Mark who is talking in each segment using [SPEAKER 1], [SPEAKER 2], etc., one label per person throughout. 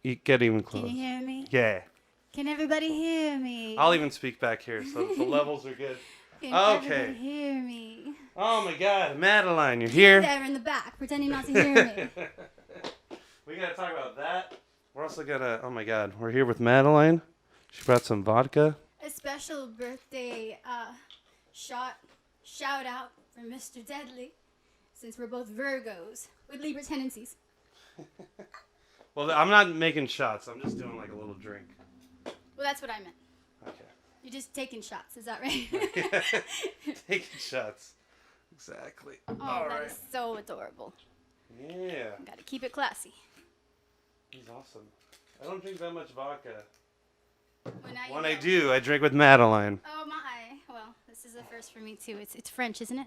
[SPEAKER 1] You get even close.
[SPEAKER 2] Can you hear me?
[SPEAKER 1] Yeah.
[SPEAKER 2] Can everybody hear me?
[SPEAKER 1] I'll even speak back here, so the levels are good.
[SPEAKER 2] Can
[SPEAKER 1] Okay.
[SPEAKER 2] everybody hear me?
[SPEAKER 1] Oh my God, Madelyne, you're here.
[SPEAKER 2] There in the back, pretending not to hear me.
[SPEAKER 1] We gotta talk about that. We're also gonna. Oh my God, we're here with Madelyne. She brought some vodka.
[SPEAKER 2] A special birthday shout out for Mr. Dedlie, since we're both Virgos with Libra tendencies.
[SPEAKER 1] Well, I'm not making shots. I'm just doing like a little drink.
[SPEAKER 2] Well, that's what I meant.
[SPEAKER 1] Okay.
[SPEAKER 2] You're just taking shots, is that right?
[SPEAKER 1] Taking shots. Exactly.
[SPEAKER 2] Oh,
[SPEAKER 1] All
[SPEAKER 2] that
[SPEAKER 1] right.
[SPEAKER 2] is so adorable.
[SPEAKER 1] Yeah.
[SPEAKER 2] Gotta keep it classy.
[SPEAKER 1] He's awesome. I don't drink that much vodka.
[SPEAKER 2] Well, now you
[SPEAKER 1] When
[SPEAKER 2] know.
[SPEAKER 1] I do, I drink with Madelyne.
[SPEAKER 2] Oh my. Well, this is a first for me too. It's French, isn't it?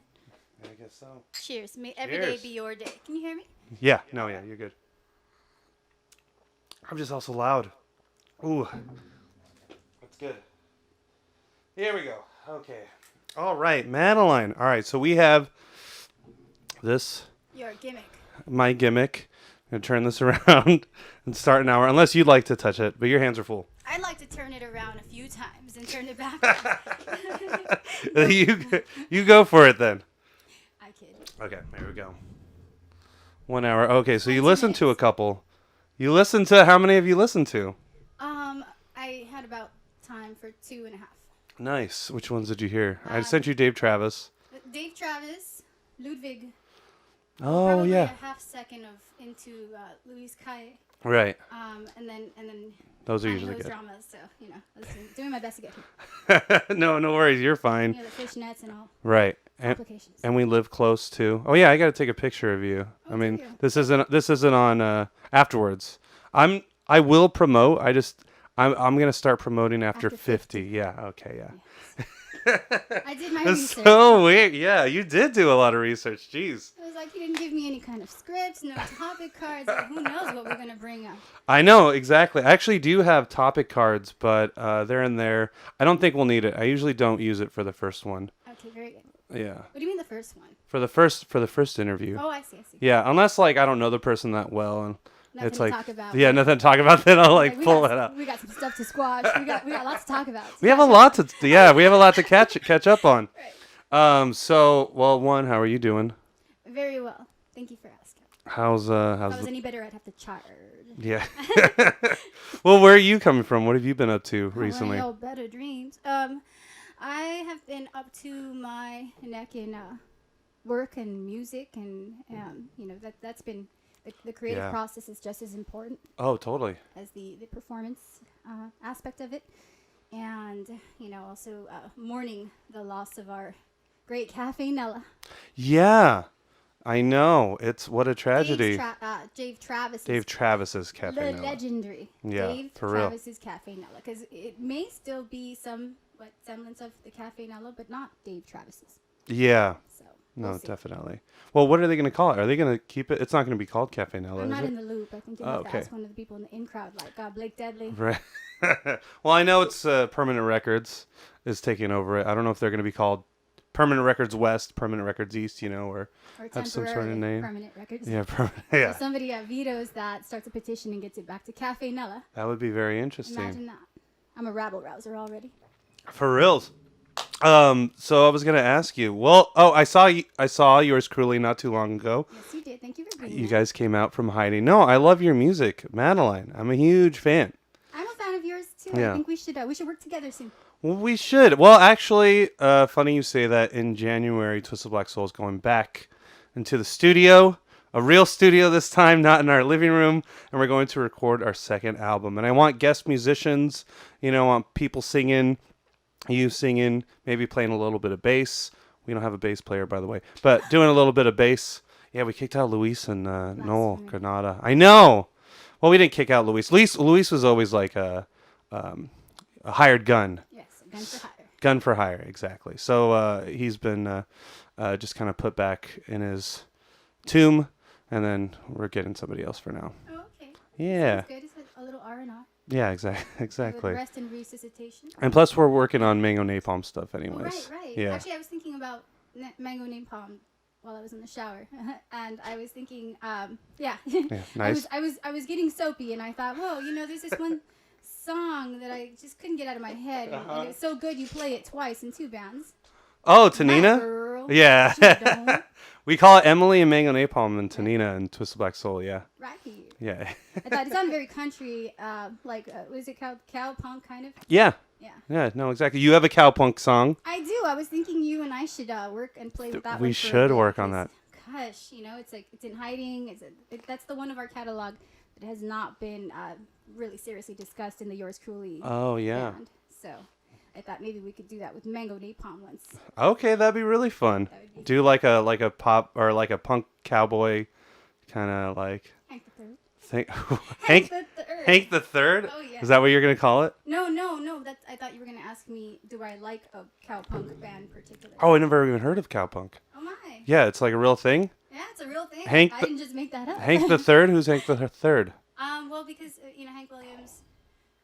[SPEAKER 1] I guess so.
[SPEAKER 2] Cheers. May every day
[SPEAKER 1] Cheers.
[SPEAKER 2] be your day. Can you hear me?
[SPEAKER 1] Yeah. No, yeah, you're good. I'm just also loud. Ooh. That's good. Here we go. Okay. All right, Madelyne. All right, so we have this,
[SPEAKER 2] Your gimmick.
[SPEAKER 1] my gimmick. I'm going to turn this around and start an hour, unless you'd like to touch it, but your hands are full.
[SPEAKER 2] I'd like to turn it around a few times and turn it back.
[SPEAKER 1] You go for it then.
[SPEAKER 2] I kid.
[SPEAKER 1] Okay, there we go. 1 hour. Okay, so you
[SPEAKER 2] 20
[SPEAKER 1] listened to a
[SPEAKER 2] minutes.
[SPEAKER 1] couple. You listened to, how many have you listened to?
[SPEAKER 2] I had about time for 2.5.
[SPEAKER 1] Nice. Which ones did you hear? I
[SPEAKER 2] Um,
[SPEAKER 1] sent you Dave Travis.
[SPEAKER 2] Dave Travis, Ludwig.
[SPEAKER 1] Oh,
[SPEAKER 2] Probably
[SPEAKER 1] yeah.
[SPEAKER 2] a half second of into Louise Kai.
[SPEAKER 1] Right.
[SPEAKER 2] And then
[SPEAKER 1] Those are
[SPEAKER 2] finding
[SPEAKER 1] usually
[SPEAKER 2] those
[SPEAKER 1] good.
[SPEAKER 2] dramas. So I was doing my best to get here.
[SPEAKER 1] No worries. You're fine.
[SPEAKER 2] You know, the fishnets and all
[SPEAKER 1] Right. And,
[SPEAKER 2] complications.
[SPEAKER 1] and we live close too. Oh yeah, I got to take a picture of you.
[SPEAKER 2] Oh,
[SPEAKER 1] I mean,
[SPEAKER 2] do you?
[SPEAKER 1] this isn't on afterwards. I will promote. I'm going to start promoting after
[SPEAKER 2] After
[SPEAKER 1] 50. Yeah. Okay, yeah.
[SPEAKER 2] I did my
[SPEAKER 1] That's
[SPEAKER 2] research.
[SPEAKER 1] so weird. Yeah, you did do a lot of research. Jeez.
[SPEAKER 2] It was like you didn't give me any kind of scripts, no topic cards. Like, who knows what we're gonna bring up?
[SPEAKER 1] I know, exactly. I actually do have topic cards, but they're in there. I don't think we'll need it. I usually don't use it for the first one.
[SPEAKER 2] Okay, very good.
[SPEAKER 1] Yeah.
[SPEAKER 2] What do you mean the first one?
[SPEAKER 1] For the first interview.
[SPEAKER 2] Oh, I see.
[SPEAKER 1] Yeah, unless like I don't know the person that well and
[SPEAKER 2] Nothing
[SPEAKER 1] it's
[SPEAKER 2] to
[SPEAKER 1] like
[SPEAKER 2] talk about.
[SPEAKER 1] yeah, nothing to talk about, then I'll like
[SPEAKER 2] we
[SPEAKER 1] pull
[SPEAKER 2] got,
[SPEAKER 1] it out.
[SPEAKER 2] We got some stuff to squash. We got lots to talk about.
[SPEAKER 1] We have a lot to we have a lot to catch up on.
[SPEAKER 2] Right.
[SPEAKER 1] So, well, one, how are you doing?
[SPEAKER 2] Very well. Thank you for asking.
[SPEAKER 1] How's
[SPEAKER 2] If I
[SPEAKER 1] how's
[SPEAKER 2] was
[SPEAKER 1] the,
[SPEAKER 2] any better, I'd have to charge.
[SPEAKER 1] yeah. Well, where are you coming from? What have you been up to recently?
[SPEAKER 2] Oh, better dreams. I have been up to my neck in work and music, and you know that's been the creative
[SPEAKER 1] Yeah.
[SPEAKER 2] process is just as important
[SPEAKER 1] Oh, totally.
[SPEAKER 2] as the performance aspect of it, and you know also mourning the loss of our great Cafe Nella.
[SPEAKER 1] Yeah. I know. It's what a tragedy.
[SPEAKER 2] Dave Travis.
[SPEAKER 1] Dave Travis's Cafe
[SPEAKER 2] the
[SPEAKER 1] Nella.
[SPEAKER 2] legendary
[SPEAKER 1] Yeah,
[SPEAKER 2] Dave
[SPEAKER 1] for real.
[SPEAKER 2] Travis's Cafe Nella, because it may still be some semblance of the Cafe Nella, but not Dave Travis's.
[SPEAKER 1] Yeah.
[SPEAKER 2] So
[SPEAKER 1] No,
[SPEAKER 2] we'll see.
[SPEAKER 1] definitely. Well, what are they going to call it? Are they going to keep it? It's not going to be called Cafe Nella,
[SPEAKER 2] I'm
[SPEAKER 1] is
[SPEAKER 2] not
[SPEAKER 1] it?
[SPEAKER 2] in the loop. I think you
[SPEAKER 1] Oh,
[SPEAKER 2] have to
[SPEAKER 1] okay.
[SPEAKER 2] ask one of the people in the in crowd, like Blake Dedlie.
[SPEAKER 1] Right. Well, I know it's Permanent Records is taking over it. I don't know if they're going to be called Permanent Records West, Permanent Records East,
[SPEAKER 2] Or
[SPEAKER 1] have some sort of
[SPEAKER 2] temporarily
[SPEAKER 1] name.
[SPEAKER 2] Permanent Records.
[SPEAKER 1] Yeah,
[SPEAKER 2] If somebody vetoes that, starts a petition, and gets it back to Cafe Nella.
[SPEAKER 1] That would be very interesting.
[SPEAKER 2] Imagine that. I'm a rabble rouser already.
[SPEAKER 1] For reals. So I was going to ask you. Well, I saw yours cruelly not too long ago.
[SPEAKER 2] Yes, you did. Thank you for being
[SPEAKER 1] You
[SPEAKER 2] there.
[SPEAKER 1] guys came out from hiding. No, I love your music, Madelyne. I'm a huge fan.
[SPEAKER 2] I'm a fan of yours too.
[SPEAKER 1] Yeah.
[SPEAKER 2] I think we should work together soon.
[SPEAKER 1] Well, we should. Well, actually, funny you say that. In January, Twisted Black Soul is going back into the studio, a real studio this time, not in our living room, and we're going to record our second album. And I want guest musicians, I want people singing, you singing, maybe playing a little bit of bass. We don't have a bass player, by the way, but doing a little bit of bass. Yeah, we kicked out Luis and Noel
[SPEAKER 2] minute.
[SPEAKER 1] Granada. I know. Well, we didn't kick out Luis. Luis was always like a hired gun.
[SPEAKER 2] Yes, gun for hire.
[SPEAKER 1] Gun for hire, exactly. So he's been just kind of put back in his tomb, and then we're getting somebody else for now.
[SPEAKER 2] Oh, okay.
[SPEAKER 1] Yeah,
[SPEAKER 2] Sounds good. It's a little R&R.
[SPEAKER 1] yeah,
[SPEAKER 2] With
[SPEAKER 1] exactly.
[SPEAKER 2] rest and resuscitation.
[SPEAKER 1] And plus, we're working on Mango Napalm stuff,
[SPEAKER 2] Oh,
[SPEAKER 1] anyways.
[SPEAKER 2] right.
[SPEAKER 1] Yeah.
[SPEAKER 2] Actually, I was thinking about Mango Napalm while I was in the shower, and I was thinking, yeah,
[SPEAKER 1] Nice.
[SPEAKER 2] I was getting soapy, and I thought, whoa, there's this one song that I just couldn't get out of my head, and it's so good you play it twice in two bands.
[SPEAKER 1] Oh,
[SPEAKER 2] My
[SPEAKER 1] Tanina?
[SPEAKER 2] girl,
[SPEAKER 1] Yeah.
[SPEAKER 2] she don't.
[SPEAKER 1] We call it Emily and Mango Napalm and Tanina and Twisted Black Soul, yeah.
[SPEAKER 2] Right.
[SPEAKER 1] Yeah.
[SPEAKER 2] I thought it sounded very country, was it cow punk kind of?
[SPEAKER 1] Yeah.
[SPEAKER 2] Yeah.
[SPEAKER 1] Yeah, no, exactly. You have a cowpunk song.
[SPEAKER 2] I do. I was thinking you and I should work and play with that one.
[SPEAKER 1] We
[SPEAKER 2] for a
[SPEAKER 1] should
[SPEAKER 2] bit,
[SPEAKER 1] work on
[SPEAKER 2] 'cause,
[SPEAKER 1] that.
[SPEAKER 2] Gosh, it's like it's in hiding. That's the one of our catalog that has not been really seriously discussed in the Yours Cruelly
[SPEAKER 1] Oh, yeah.
[SPEAKER 2] band. So I thought maybe we could do that with Mango Napalm once.
[SPEAKER 1] Okay, that'd be really fun.
[SPEAKER 2] That would be
[SPEAKER 1] Do like a pop or like a punk cowboy kind of like
[SPEAKER 2] Hank the Third.
[SPEAKER 1] thing.
[SPEAKER 2] Hank the Third.
[SPEAKER 1] Hank the Third?
[SPEAKER 2] Oh yeah.
[SPEAKER 1] Is that what you're going to call it?
[SPEAKER 2] No. That's I thought you were gonna ask me, do I like a cowpunk band in particular?
[SPEAKER 1] Oh, I never even heard of cowpunk.
[SPEAKER 2] Oh my.
[SPEAKER 1] Yeah, it's like a real thing.
[SPEAKER 2] Yeah, it's a real thing.
[SPEAKER 1] Hank
[SPEAKER 2] I
[SPEAKER 1] the-
[SPEAKER 2] didn't just make that up.
[SPEAKER 1] Hank the Third? Who's Hank the Third?
[SPEAKER 2] Well, because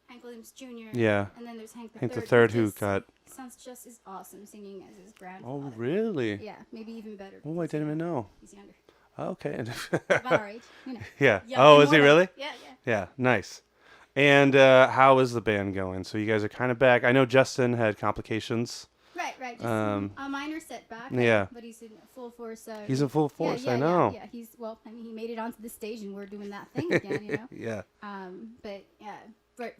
[SPEAKER 2] Hank Williams Jr.
[SPEAKER 1] Yeah.
[SPEAKER 2] And then there's Hank the
[SPEAKER 1] Hank
[SPEAKER 2] Third.
[SPEAKER 1] the Third
[SPEAKER 2] who
[SPEAKER 1] who
[SPEAKER 2] just
[SPEAKER 1] got...
[SPEAKER 2] sounds just as awesome singing as his grandfather.
[SPEAKER 1] Oh, really?
[SPEAKER 2] Yeah, maybe even better.
[SPEAKER 1] Oh, I didn't even know.
[SPEAKER 2] He's younger.
[SPEAKER 1] Okay.
[SPEAKER 2] About our age,
[SPEAKER 1] Yeah.
[SPEAKER 2] Young
[SPEAKER 1] Oh,
[SPEAKER 2] and
[SPEAKER 1] is he
[SPEAKER 2] more.
[SPEAKER 1] really?
[SPEAKER 2] Yeah.
[SPEAKER 1] Yeah, nice. And how is the band going? So you guys are kind of back. I know Justin had complications.
[SPEAKER 2] Right. Just a minor setback.
[SPEAKER 1] Yeah.
[SPEAKER 2] But he's in full force.
[SPEAKER 1] He's in full force,
[SPEAKER 2] yeah,
[SPEAKER 1] I know.
[SPEAKER 2] Yeah. He made it onto the stage, and we're doing that thing again.
[SPEAKER 1] Yeah.
[SPEAKER 2] But yeah,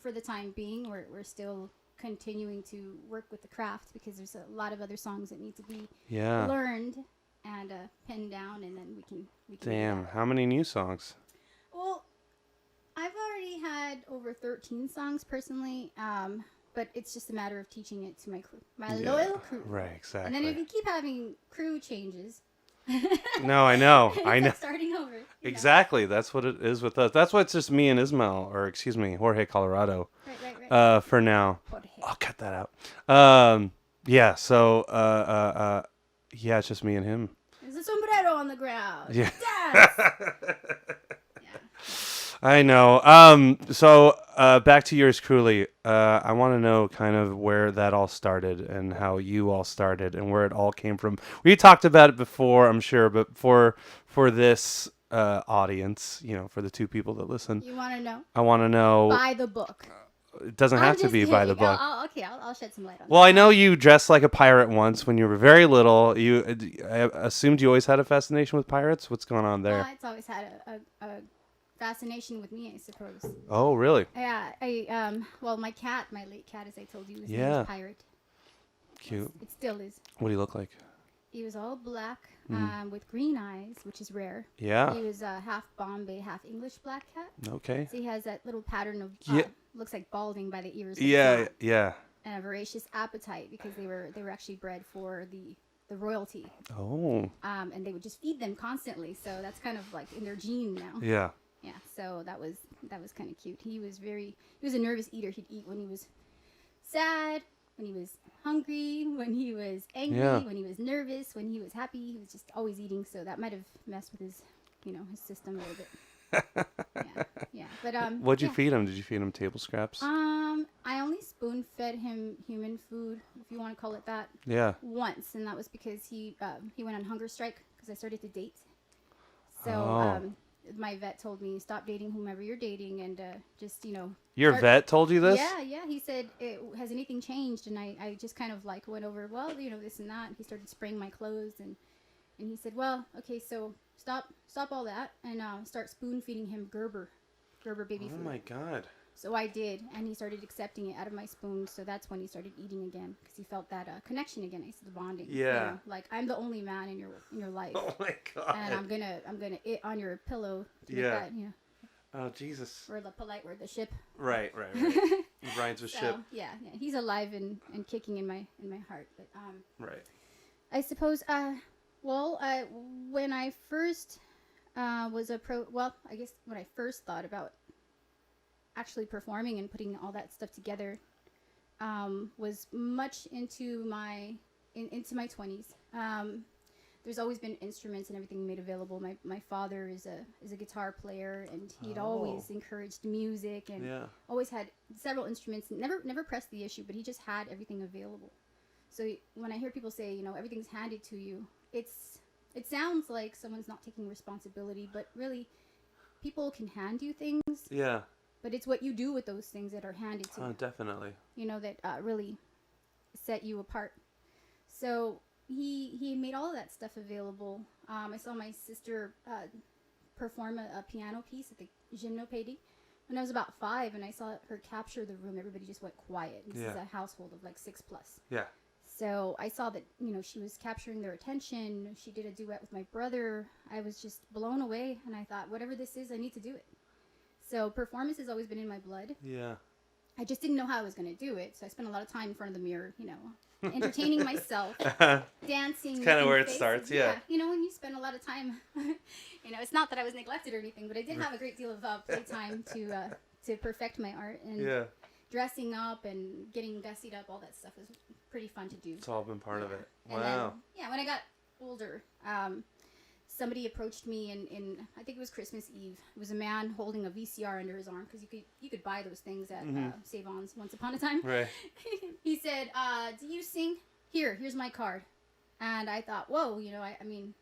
[SPEAKER 2] for the time being, we're still continuing to work with the craft because there's a lot of other songs that need to be
[SPEAKER 1] Yeah.
[SPEAKER 2] learned and pinned down, and then we can do
[SPEAKER 1] Damn.
[SPEAKER 2] that.
[SPEAKER 1] How many new songs?
[SPEAKER 2] Well, I've already had over 13 songs personally, but it's just a matter of teaching it to my crew, my loyal crew.
[SPEAKER 1] Right, exactly.
[SPEAKER 2] And then if you keep having crew changes,
[SPEAKER 1] No, I know.
[SPEAKER 2] it's
[SPEAKER 1] I
[SPEAKER 2] like
[SPEAKER 1] know.
[SPEAKER 2] starting over. you know?
[SPEAKER 1] Exactly. That's what it is with us. That's why it's just me and Ismael, or excuse me, Jorge Colorado.
[SPEAKER 2] Right.
[SPEAKER 1] For now.
[SPEAKER 2] Jorge.
[SPEAKER 1] I'll cut that out. Yeah. So, yeah, it's just me and him.
[SPEAKER 2] There's a sombrero on the ground.
[SPEAKER 1] Yeah.
[SPEAKER 2] Dance. Yeah.
[SPEAKER 1] I know. So, back to Yours Cruelly. I want to know kind of where that all started and how you all started and where it all came from. We talked about it before, I'm sure, but for this audience, for the two people that listen,
[SPEAKER 2] You want to know?
[SPEAKER 1] I want to know.
[SPEAKER 2] Buy the book.
[SPEAKER 1] It doesn't
[SPEAKER 2] I'm
[SPEAKER 1] have to
[SPEAKER 2] just
[SPEAKER 1] be by the
[SPEAKER 2] kidding.
[SPEAKER 1] book.
[SPEAKER 2] I'll shed some light on
[SPEAKER 1] Well, I know you dressed like a pirate once when you were very little. I assumed you always had a fascination with pirates. What's going on there?
[SPEAKER 2] It's always had a fascination with me, I suppose.
[SPEAKER 1] Oh, really?
[SPEAKER 2] Yeah, well, my late cat, as I told you, his name
[SPEAKER 1] Yeah.
[SPEAKER 2] was Pirate.
[SPEAKER 1] Cute.
[SPEAKER 2] It still is.
[SPEAKER 1] What do you look like?
[SPEAKER 2] He was all black
[SPEAKER 1] Mm-hmm.
[SPEAKER 2] with green eyes, which is rare.
[SPEAKER 1] Yeah.
[SPEAKER 2] He was half Bombay, half English black cat.
[SPEAKER 1] Okay.
[SPEAKER 2] So he has that little pattern of
[SPEAKER 1] Yeah.
[SPEAKER 2] looks like balding by the ears. but
[SPEAKER 1] Yeah.
[SPEAKER 2] it's not.
[SPEAKER 1] Yeah.
[SPEAKER 2] And a voracious appetite because they were actually bred for the royalty.
[SPEAKER 1] Oh.
[SPEAKER 2] And they would just feed them constantly. So that's kind of like in their gene now.
[SPEAKER 1] Yeah.
[SPEAKER 2] Yeah, so that was kind of cute. He was a nervous eater. He'd eat when he was sad, when he was hungry, when he was angry,
[SPEAKER 1] Yeah.
[SPEAKER 2] when he was nervous, when he was happy. He was just always eating, so that might have messed with his, his system a little bit. Yeah. But
[SPEAKER 1] What'd you
[SPEAKER 2] yeah.
[SPEAKER 1] feed him? Did you feed him table scraps?
[SPEAKER 2] I only spoon fed him human food, if you want to call it that,
[SPEAKER 1] Yeah.
[SPEAKER 2] once, and that was because he went on hunger strike because I started to date. So
[SPEAKER 1] Oh.
[SPEAKER 2] my vet told me stop dating whomever you're dating and just
[SPEAKER 1] Your
[SPEAKER 2] start-
[SPEAKER 1] vet told you this?
[SPEAKER 2] Yeah. He said, has anything changed? And I just kind of like went over, well, this and that. And he started spraying my clothes and he said, well, okay, so stop all that and start spoon feeding him Gerber baby
[SPEAKER 1] Oh
[SPEAKER 2] food.
[SPEAKER 1] my God.
[SPEAKER 2] So I did, and he started accepting it out of my spoon. So that's when he started eating again because he felt that connection again. I said the bonding.
[SPEAKER 1] Yeah.
[SPEAKER 2] Like I'm the only man in your life,
[SPEAKER 1] Oh my God.
[SPEAKER 2] and I'm gonna eat on your pillow. To make
[SPEAKER 1] Yeah.
[SPEAKER 2] that,
[SPEAKER 1] Oh Jesus.
[SPEAKER 2] or the polite word, the ship.
[SPEAKER 1] Right. Rhymes with
[SPEAKER 2] So,
[SPEAKER 1] ship.
[SPEAKER 2] yeah, he's alive and kicking in my heart. But
[SPEAKER 1] Right.
[SPEAKER 2] I suppose when I first was I guess when I first thought about actually performing and putting all that stuff together was much into my 20s. There's always been instruments and everything made available. My father is a guitar player, and he'd always encouraged music and
[SPEAKER 1] Yeah.
[SPEAKER 2] always had several instruments. Never pressed the issue, but he just had everything available. So when I hear people say, everything's handed to you, it's it sounds like someone's not taking responsibility, but really, people can hand you things.
[SPEAKER 1] Yeah.
[SPEAKER 2] But it's what you do with those things that are handed to you.
[SPEAKER 1] Definitely.
[SPEAKER 2] You know, that really set you apart. So he made all of that stuff available. I saw my sister perform a piano piece at the Gymnopédie when I was about 5, and I saw her capture the room. Everybody just went quiet. This is a household of like 6+.
[SPEAKER 1] Yeah.
[SPEAKER 2] So I saw that, you know, she was capturing their attention. She did a duet with my brother. I was just blown away, and I thought, whatever this is, I need to do it. So performance has always been in my blood.
[SPEAKER 1] Yeah.
[SPEAKER 2] I just didn't know how I was going to do it. So I spent a lot of time in front of the mirror, you know, entertaining myself, dancing.
[SPEAKER 1] It's kind of where it
[SPEAKER 2] faces.
[SPEAKER 1] starts, yeah.
[SPEAKER 2] You know, when you spend a lot of time, you know, it's not that I was neglected or anything, but I did have a great deal of playtime to perfect my art. And dressing up and getting gussied up, all that stuff was pretty fun to do.
[SPEAKER 1] It's all been part of it. Wow.
[SPEAKER 2] And then, when I got older, somebody approached me in I think it was Christmas Eve. It was a man holding a VCR under his arm, because you could buy those things at Save-Ons once upon a time.
[SPEAKER 1] Right.
[SPEAKER 2] He said, "Do you sing? Here's my card." And I thought, whoa, you know, I mean,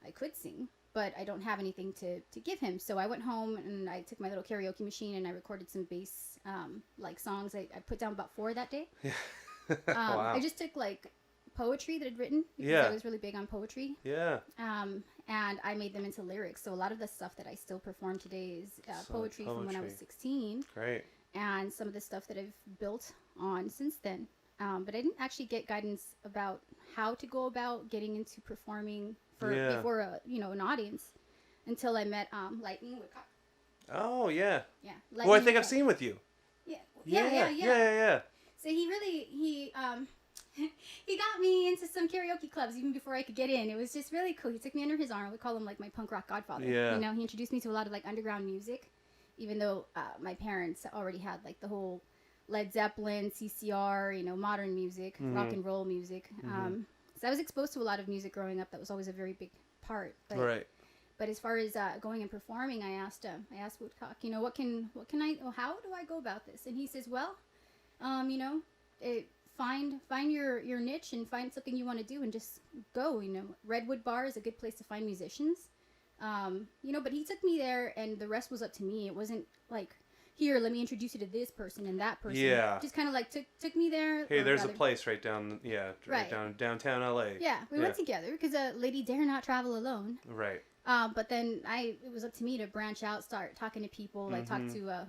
[SPEAKER 2] I could sing, but I don't have anything to give him. So I went home and I took my little karaoke machine and I recorded some bass like songs. I put down about 4 that day.
[SPEAKER 1] Yeah.
[SPEAKER 2] Wow. I just took like poetry that I'd written, because I was really big on poetry.
[SPEAKER 1] Yeah.
[SPEAKER 2] And I made them into lyrics. So a lot of the stuff that I still perform today is poetry from when I was 16.
[SPEAKER 1] Great.
[SPEAKER 2] And some of the stuff that I've built on since then. But I didn't actually get guidance about how to go about getting into performing before an audience until I met Lightning Woodcock.
[SPEAKER 1] Oh yeah.
[SPEAKER 2] Yeah.
[SPEAKER 1] Who I think I've seen with you.
[SPEAKER 2] Yeah. So he got me into some karaoke clubs even before I could get in. It was just really cool. He took me under his arm. We call him like my punk rock godfather.
[SPEAKER 1] Yeah.
[SPEAKER 2] You know, he introduced me to a lot of like underground music, even though my parents already had like the whole Led Zeppelin, CCR, you know, modern music, rock and roll music. So I was exposed to a lot of music growing up. That was always a very big part. But,
[SPEAKER 1] Right.
[SPEAKER 2] But as far as going and performing, I asked Woodcock, you know, what can I, how do I go about this? And he says, well, you know, find your niche and find something you want to do and just go. You know, Redwood Bar is a good place to find musicians. You know, but he took me there, and the rest was up to me. It wasn't like, here, let me introduce you to this person and that person.
[SPEAKER 1] Yeah.
[SPEAKER 2] Just kind of like took me there.
[SPEAKER 1] Hey, there's a place right down, down downtown LA.
[SPEAKER 2] Yeah, we went together because a lady dare not travel alone.
[SPEAKER 1] Right.
[SPEAKER 2] But then it was up to me to branch out, start talking to people. I talked to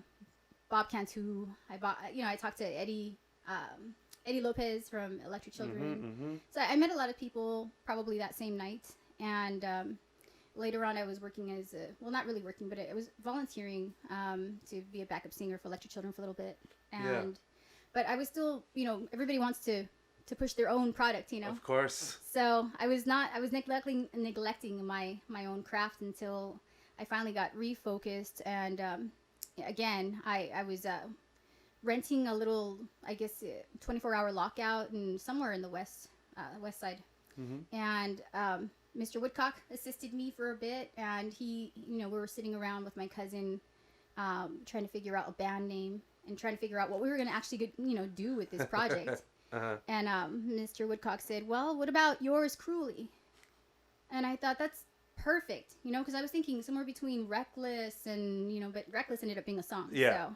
[SPEAKER 2] Bob Cantu. I talked to Eddie Lopez from Electric Children. So I met a lot of people probably that same night. And later on, I was working as not really working, but I was volunteering to be a backup singer for Electric Children for a little bit. But I was still, you know, everybody wants to push their own product, you know.
[SPEAKER 1] Of course.
[SPEAKER 2] So I was neglecting my own craft until I finally got refocused. And again, I was renting a little, I guess, 24-hour lockout and somewhere in the west side. And Mr. Woodcock assisted me for a bit, and he, you know, we were sitting around with my cousin trying to figure out a band name and trying to figure out what we were going to actually, you know, do with this project. And Mr. Woodcock said, well, what about Yours Cruelly? And I thought, that's perfect, you know, because I was thinking somewhere between Reckless and, you know, but Reckless ended up being a song.
[SPEAKER 1] Yeah.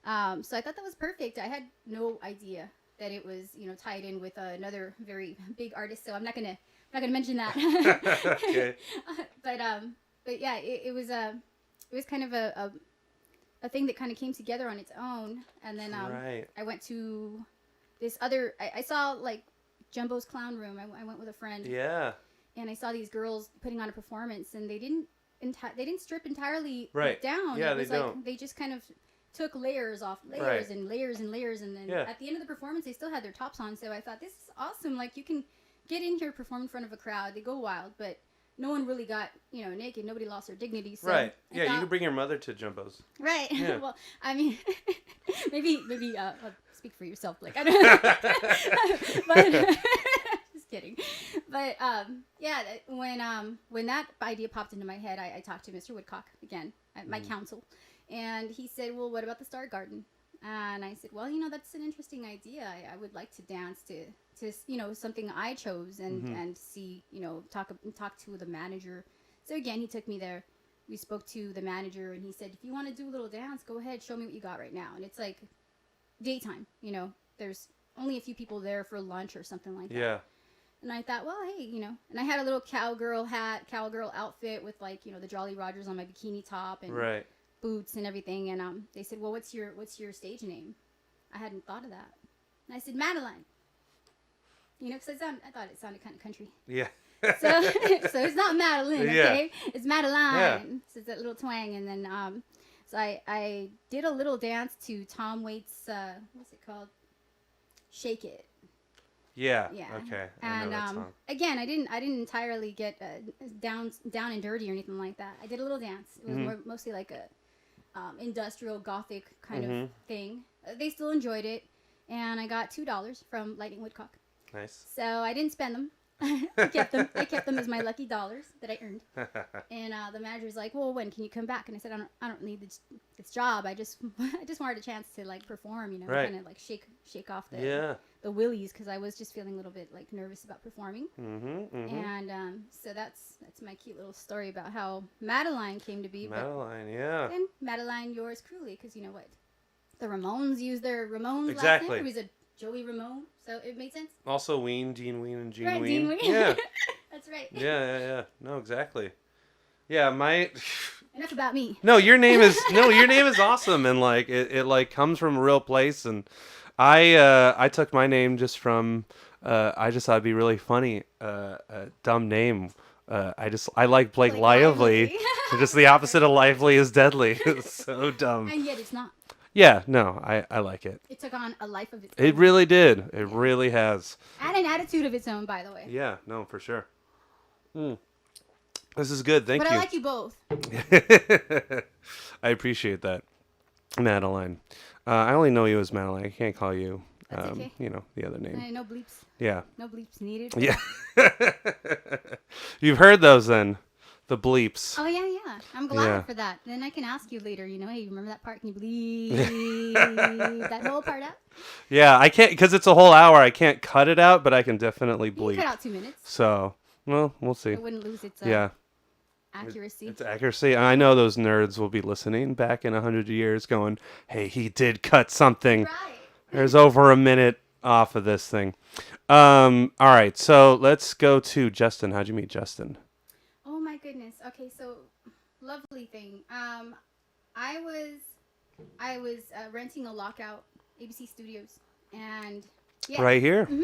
[SPEAKER 2] So I thought that was perfect. I had no idea that it was, you know, tied in with another very big artist, so I'm not gonna mention that.
[SPEAKER 1] Okay.
[SPEAKER 2] But yeah, it was kind of a thing that kind of came together on its own, and then I went to this other. I saw like Jumbo's Clown Room. I went with a friend.
[SPEAKER 1] Yeah.
[SPEAKER 2] And I saw these girls putting on a performance, and they didn't strip entirely down.
[SPEAKER 1] Yeah,
[SPEAKER 2] it was
[SPEAKER 1] they
[SPEAKER 2] like
[SPEAKER 1] don't.
[SPEAKER 2] They just kind of took layers off layers and layers and layers, and then at the end of the performance, they still had their tops on. So I thought, this is awesome. Like, you can get in here, perform in front of a crowd. They go wild, but no one really got, you know, naked. Nobody lost their dignity. So
[SPEAKER 1] right. Yeah, you could bring your mother to Jumbo's.
[SPEAKER 2] Right.
[SPEAKER 1] Yeah.
[SPEAKER 2] Well, I mean, maybe speak for yourself, Blake. I don't but just kidding. But when that idea popped into my head, I talked to Mr. Woodcock again, my counsel, and he said, well, what about the Star Garden? And I said, well, you know, that's an interesting idea. I would like to dance to to something I chose and see talk to the manager. So again, he took me there. We spoke to the manager, and he said, if you want to do a little dance, go ahead, show me what you got right now. And it's like daytime, there's only a few people there for lunch or something like that.
[SPEAKER 1] Yeah.
[SPEAKER 2] And I thought, well, hey, and I had a little cowgirl outfit with like, the Jolly Rogers on my bikini top and
[SPEAKER 1] Right.
[SPEAKER 2] boots and everything. And they said, well, what's your stage name? I hadn't thought of that. And I said, Madelyne. Because I thought it sounded kind of country.
[SPEAKER 1] Yeah.
[SPEAKER 2] So it's not Madelyne, okay?
[SPEAKER 1] Yeah.
[SPEAKER 2] It's Madelyne.
[SPEAKER 1] Yeah.
[SPEAKER 2] So it's that little twang. And then so I did a little dance to Tom Waits, what's it called? Shake It.
[SPEAKER 1] Yeah.
[SPEAKER 2] Yeah.
[SPEAKER 1] Okay. I
[SPEAKER 2] And
[SPEAKER 1] know that song.
[SPEAKER 2] again, I didn't entirely get down and dirty or anything like that. I did a little dance. It was mostly like a industrial gothic kind of thing. They still enjoyed it, and I got $2 from Lightning Woodcock.
[SPEAKER 1] Nice.
[SPEAKER 2] So I didn't spend them. I kept them. I kept them as my lucky dollars that I earned. And the manager was like, "Well, when can you come back?" And I said, "I don't need this job. I just wanted a chance to like perform,
[SPEAKER 1] Right.
[SPEAKER 2] kind of like shake off the willies, because I was just feeling a little bit like nervous about performing." And so that's my cute little story about how Madelyne came to be.
[SPEAKER 1] Madelyne, yeah.
[SPEAKER 2] And Madelyne yours cruelly, because you know what, the Ramones used their Ramones
[SPEAKER 1] Exactly.
[SPEAKER 2] last name. It was a Joey Ramone, so it made sense.
[SPEAKER 1] Also Ween, Dean Ween, and Gene
[SPEAKER 2] Right,
[SPEAKER 1] Ween.
[SPEAKER 2] Dean Ween.
[SPEAKER 1] Yeah.
[SPEAKER 2] That's right.
[SPEAKER 1] Yeah. No, exactly. Yeah,
[SPEAKER 2] Enough about me.
[SPEAKER 1] No, your name is awesome, and like it like comes from a real place. And I took my name just from I just thought it'd be really funny, a dumb name. I like Blake Lively. Just the opposite of lively is deadly. It's so dumb.
[SPEAKER 2] And yet it's not.
[SPEAKER 1] Yeah, no, I like it.
[SPEAKER 2] It took on a life of its own.
[SPEAKER 1] It really did. It really has.
[SPEAKER 2] And an attitude of its own, by the way.
[SPEAKER 1] Yeah, no, for sure. This is good. Thank
[SPEAKER 2] But
[SPEAKER 1] you.
[SPEAKER 2] I like you both.
[SPEAKER 1] I appreciate that, Madelyne. I only know you as Madelyne. I can't call you,
[SPEAKER 2] That's okay.
[SPEAKER 1] the other name.
[SPEAKER 2] No bleeps.
[SPEAKER 1] Yeah.
[SPEAKER 2] No bleeps needed.
[SPEAKER 1] Yeah. You've heard those then, the bleeps.
[SPEAKER 2] Oh, yeah. I'm glad
[SPEAKER 1] Yeah.
[SPEAKER 2] for that. Then I can ask you later, hey, you remember that part? Can you bleep that whole part out?
[SPEAKER 1] Yeah, I can't, because it's a whole hour. I can't cut it out, but I can definitely
[SPEAKER 2] You
[SPEAKER 1] bleep.
[SPEAKER 2] can cut out 2 minutes.
[SPEAKER 1] So, well, we'll see.
[SPEAKER 2] It wouldn't lose its accuracy.
[SPEAKER 1] It's accuracy. And I know those nerds will be listening back in 100 years going, hey, he did cut something.
[SPEAKER 2] Right.
[SPEAKER 1] There's over a minute off of this thing. All right, so let's go to Justin. How'd you meet Justin?
[SPEAKER 2] Oh my goodness. Okay, so lovely thing. I was renting a lockout ABC Studios, and yeah.
[SPEAKER 1] Right here?
[SPEAKER 2] Mm-hmm.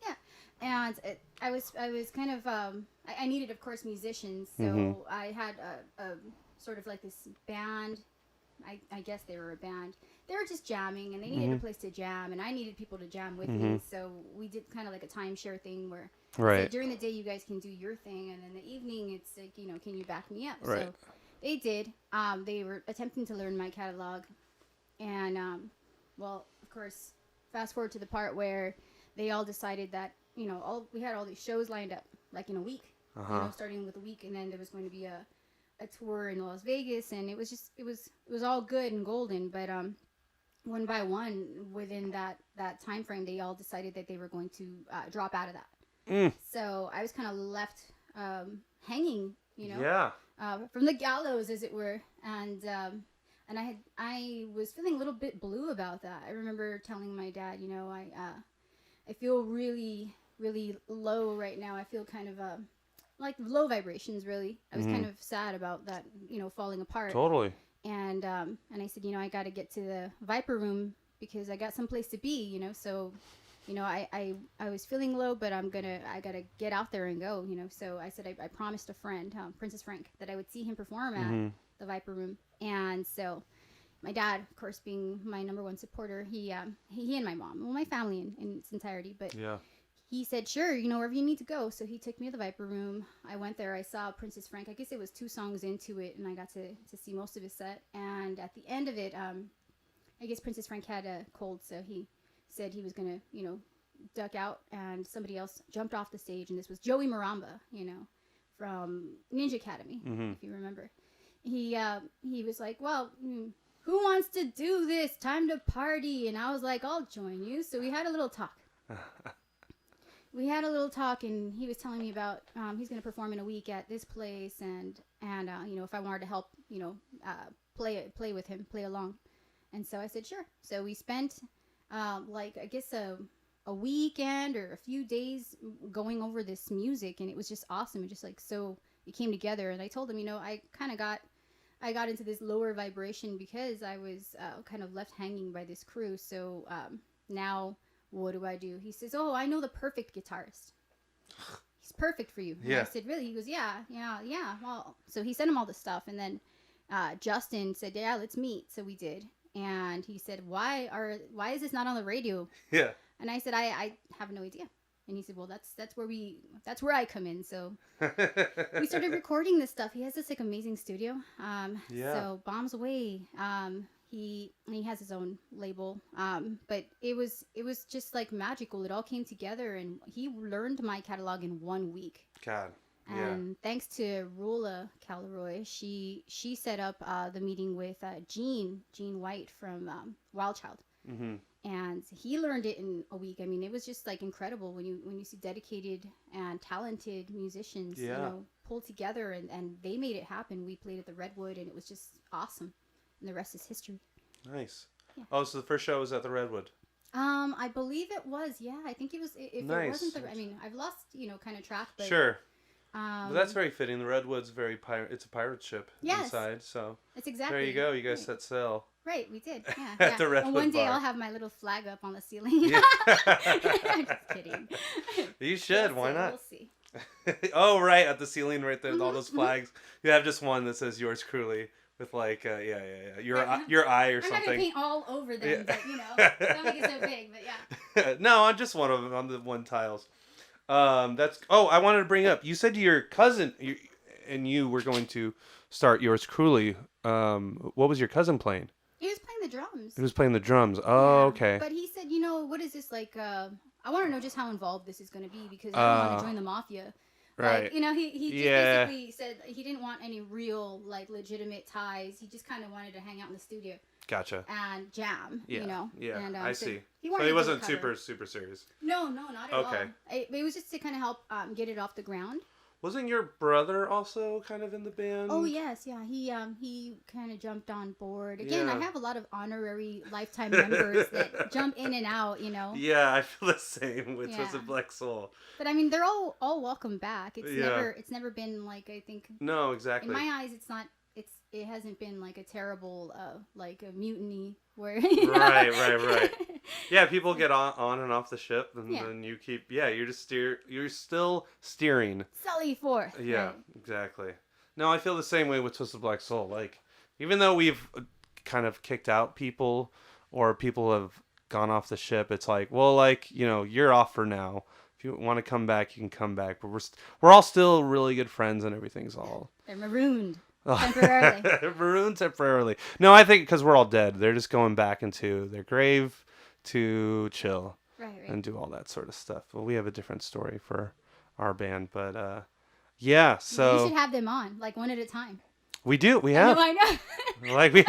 [SPEAKER 2] Yeah, and I was kind of I needed, of course, musicians, so I had a sort of like this band. I guess they were a band. They were just jamming, and they needed a place to jam, and I needed people to jam with me. So we did kind of like a timeshare thing where
[SPEAKER 1] Right.
[SPEAKER 2] so during the day you guys can do your thing, and in the evening it's like, can you back me up?
[SPEAKER 1] Right.
[SPEAKER 2] So they did. They were attempting to learn my catalog, and well, of course, fast forward to the part where they all decided that we had all these shows lined up like in a week. Starting with a week, and then there was going to be a tour in Las Vegas, and it was all good and golden, but one by one within that time frame, they all decided that they were going to drop out of that. So I was kind of left hanging,
[SPEAKER 1] Yeah.
[SPEAKER 2] from the gallows, as it were, and I was feeling a little bit blue about that. I remember telling my dad, I feel really, really low right now. I feel kind of like low vibrations, really. I was kind of sad about that, falling apart.
[SPEAKER 1] Totally.
[SPEAKER 2] And I said, I got to get to the Viper Room because I got someplace to be, so, I was feeling low, but I got to get out there and go, So I said, I promised a friend, Princess Frank, that I would see him perform at the Viper Room. And so my dad, of course, being my number one supporter, he and my mom, well, my family in its entirety, but
[SPEAKER 1] Yeah.
[SPEAKER 2] he said, sure, wherever you need to go. So he took me to the Viper Room. I went there. I saw Princess Frank. I guess it was 2 songs into it, and I got to see most of his set. And at the end of it, I guess Princess Frank had a cold, so he said he was going to, duck out, and somebody else jumped off the stage, and this was Joey Maramba, from Ninja Academy, if you remember. He was like, well, who wants to do this? Time to party. And I was like, I'll join you. So we had a little talk. we had a little talk, and he was telling me about he's going to perform in a week at this place, and you know, if I wanted to help, you know, play with him, play along. And so I said sure. So we spent like I guess a weekend or a few days going over this music, and it was just awesome. It just like so it came together. And I told him, you know, I got into this lower vibration because I was kind of left hanging by this crew. So now what do I do? He says, oh, I know the perfect guitarist. He's perfect for you.
[SPEAKER 1] Yeah.
[SPEAKER 2] And I said, really? He goes, yeah. Well, so he sent him all the stuff, and then Justin said, yeah, let's meet. So we did. And he said, why is this not on the radio?
[SPEAKER 1] Yeah.
[SPEAKER 2] And I said, I have no idea. And he said, well, that's where I come in. So we started recording this stuff. He has this like amazing studio.
[SPEAKER 1] Yeah.
[SPEAKER 2] So Bombs Away. He has his own label. But it was just like magical. It all came together, and he learned my catalog in 1 week.
[SPEAKER 1] God. Yeah.
[SPEAKER 2] And thanks to Rula Calroy, she set up the meeting with Gene White from Wild Child.
[SPEAKER 1] Mm-hmm.
[SPEAKER 2] And he learned it in a week. I mean, it was just like incredible when you see dedicated and talented musicians,
[SPEAKER 1] Yeah.
[SPEAKER 2] you know, pull together, and they made it happen. We played at the Redwood, and it was just awesome. And the rest is history.
[SPEAKER 1] Nice.
[SPEAKER 2] Yeah.
[SPEAKER 1] Oh, so the first show was at the Redwood.
[SPEAKER 2] I believe it was. Yeah, I think it was. If
[SPEAKER 1] Nice.
[SPEAKER 2] it wasn't the, I mean, I've lost, you know, kind of track. But,
[SPEAKER 1] Sure. But that's very fitting. The Redwood's very it's a pirate ship
[SPEAKER 2] Yes.
[SPEAKER 1] inside, so
[SPEAKER 2] It's exactly.
[SPEAKER 1] there you go. You guys
[SPEAKER 2] right.
[SPEAKER 1] set sail.
[SPEAKER 2] Right, we did. Yeah.
[SPEAKER 1] At the
[SPEAKER 2] And
[SPEAKER 1] Redwood
[SPEAKER 2] one day
[SPEAKER 1] Bar.
[SPEAKER 2] I'll have my little flag up on the ceiling.
[SPEAKER 1] Yeah.
[SPEAKER 2] I'm just kidding.
[SPEAKER 1] You should.
[SPEAKER 2] We'll
[SPEAKER 1] Why
[SPEAKER 2] see,
[SPEAKER 1] not?
[SPEAKER 2] We'll see.
[SPEAKER 1] Oh, right, at the ceiling right there with all those
[SPEAKER 2] Mhm, mhm.
[SPEAKER 1] flags. You have just one that says yours cruelly with like your eye or
[SPEAKER 2] I'm not
[SPEAKER 1] something.
[SPEAKER 2] gonna paint all over them,
[SPEAKER 1] Yeah.
[SPEAKER 2] but you know, don't make it so big. But yeah.
[SPEAKER 1] No, on just one of them, on the one tiles. That's. Oh, I wanted to bring up. You said your cousin and you were going to start yours cruelly. What was your cousin playing?
[SPEAKER 2] He was playing the drums.
[SPEAKER 1] He was playing the drums. Oh,
[SPEAKER 2] Yeah.
[SPEAKER 1] okay.
[SPEAKER 2] But he said, you know, what is this like? I want to know just how involved this is going to be because I don't want to join the mafia.
[SPEAKER 1] Right.
[SPEAKER 2] Like, you know, he just
[SPEAKER 1] Yeah.
[SPEAKER 2] basically said he didn't want any real like legitimate ties. He just kind of wanted to hang out in the studio
[SPEAKER 1] Gotcha.
[SPEAKER 2] and jam.
[SPEAKER 1] Yeah.
[SPEAKER 2] You know.
[SPEAKER 1] Yeah.
[SPEAKER 2] And,
[SPEAKER 1] I
[SPEAKER 2] so
[SPEAKER 1] see.
[SPEAKER 2] He
[SPEAKER 1] So
[SPEAKER 2] wanted
[SPEAKER 1] he
[SPEAKER 2] to
[SPEAKER 1] wasn't
[SPEAKER 2] cover.
[SPEAKER 1] super serious.
[SPEAKER 2] No, not at
[SPEAKER 1] Okay.
[SPEAKER 2] all. It was just to kind of help get it off the ground.
[SPEAKER 1] Wasn't your brother also kind of in the band?
[SPEAKER 2] Oh yes, yeah. He kind of jumped on board. Again,
[SPEAKER 1] Yeah.
[SPEAKER 2] I have a lot of honorary lifetime members that jump in and out, you know.
[SPEAKER 1] Yeah, I feel the same with
[SPEAKER 2] Yeah.
[SPEAKER 1] Twisted Black Soul.
[SPEAKER 2] But I mean, they're all welcome back.
[SPEAKER 1] Yeah.
[SPEAKER 2] It's never been like I think
[SPEAKER 1] No, exactly.
[SPEAKER 2] in my eyes it hasn't been like a terrible like a mutiny where
[SPEAKER 1] Right. Yeah, people get on and off the ship, and
[SPEAKER 2] Yeah.
[SPEAKER 1] then you keep. Yeah, you're still steering.
[SPEAKER 2] Sully forth.
[SPEAKER 1] Yeah,
[SPEAKER 2] Right.
[SPEAKER 1] exactly. No, I feel the same way with Twisted Black Soul. Like, even though we've kind of kicked out people, or people have gone off the ship, it's like, well, like, you know, you're off for now. If you want to come back, you can come back. But we're all still really good friends, and everything's all
[SPEAKER 2] They're marooned temporarily.
[SPEAKER 1] marooned temporarily. No, I think because we're all dead, they're just going back into their grave to chill
[SPEAKER 2] Right.
[SPEAKER 1] and do all that sort of stuff. Well, we have a different story for our band, but yeah.
[SPEAKER 2] You
[SPEAKER 1] So
[SPEAKER 2] should have them on like one at a time.
[SPEAKER 1] we do. We
[SPEAKER 2] No,
[SPEAKER 1] have
[SPEAKER 2] I know.
[SPEAKER 1] like we.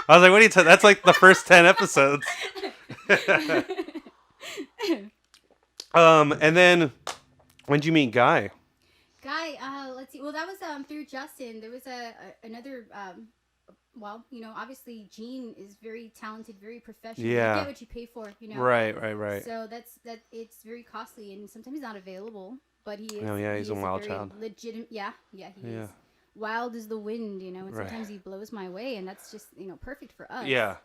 [SPEAKER 1] I was like, what do you? That's like the first 10 episodes. And then when did you meet Guy?
[SPEAKER 2] Guy, let's see. Well, that was through Justin. There was another. Well, you know, obviously Gene is very talented, very professional.
[SPEAKER 1] Yeah.
[SPEAKER 2] You get what you pay for, you know.
[SPEAKER 1] Right.
[SPEAKER 2] So it's very costly, and sometimes he's not available. But he is.
[SPEAKER 1] Oh, yeah, he's
[SPEAKER 2] he
[SPEAKER 1] a
[SPEAKER 2] is
[SPEAKER 1] wild
[SPEAKER 2] very
[SPEAKER 1] child.
[SPEAKER 2] Legitimate. Yeah, he
[SPEAKER 1] Yeah.
[SPEAKER 2] is. Wild as the wind, you know. And
[SPEAKER 1] Right.
[SPEAKER 2] sometimes he blows my way, and that's just perfect for us.
[SPEAKER 1] Yeah.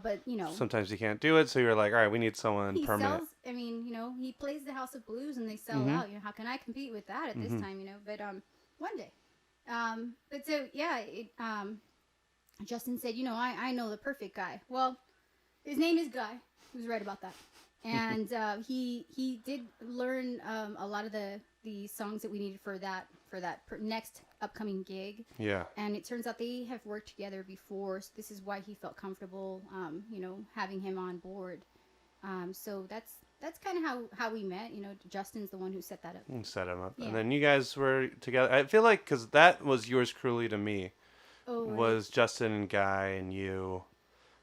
[SPEAKER 2] But you know.
[SPEAKER 1] Sometimes you can't do it, so you're like, all right, we need someone
[SPEAKER 2] He
[SPEAKER 1] permanent.
[SPEAKER 2] sells. I mean, you know, he plays the House of Blues, and they sell
[SPEAKER 1] Mhm.
[SPEAKER 2] out. You know, how can I compete with that at this time? You know, but one day. But so yeah, Justin said, you know, I know the perfect guy. Well, his name is Guy. He was right about that. And he did learn a lot of the songs that we needed for that next upcoming gig.
[SPEAKER 1] Yeah.
[SPEAKER 2] And it turns out they have worked together before, so this is why he felt comfortable, you know, having him on board. So that's kind of how we met. You know, Justin's the one who set that up.
[SPEAKER 1] And set him up.
[SPEAKER 2] Yeah.
[SPEAKER 1] And then you guys were together. I feel like, because that was yours cruelly to me,
[SPEAKER 2] Oh,
[SPEAKER 1] was Justin and Guy and you.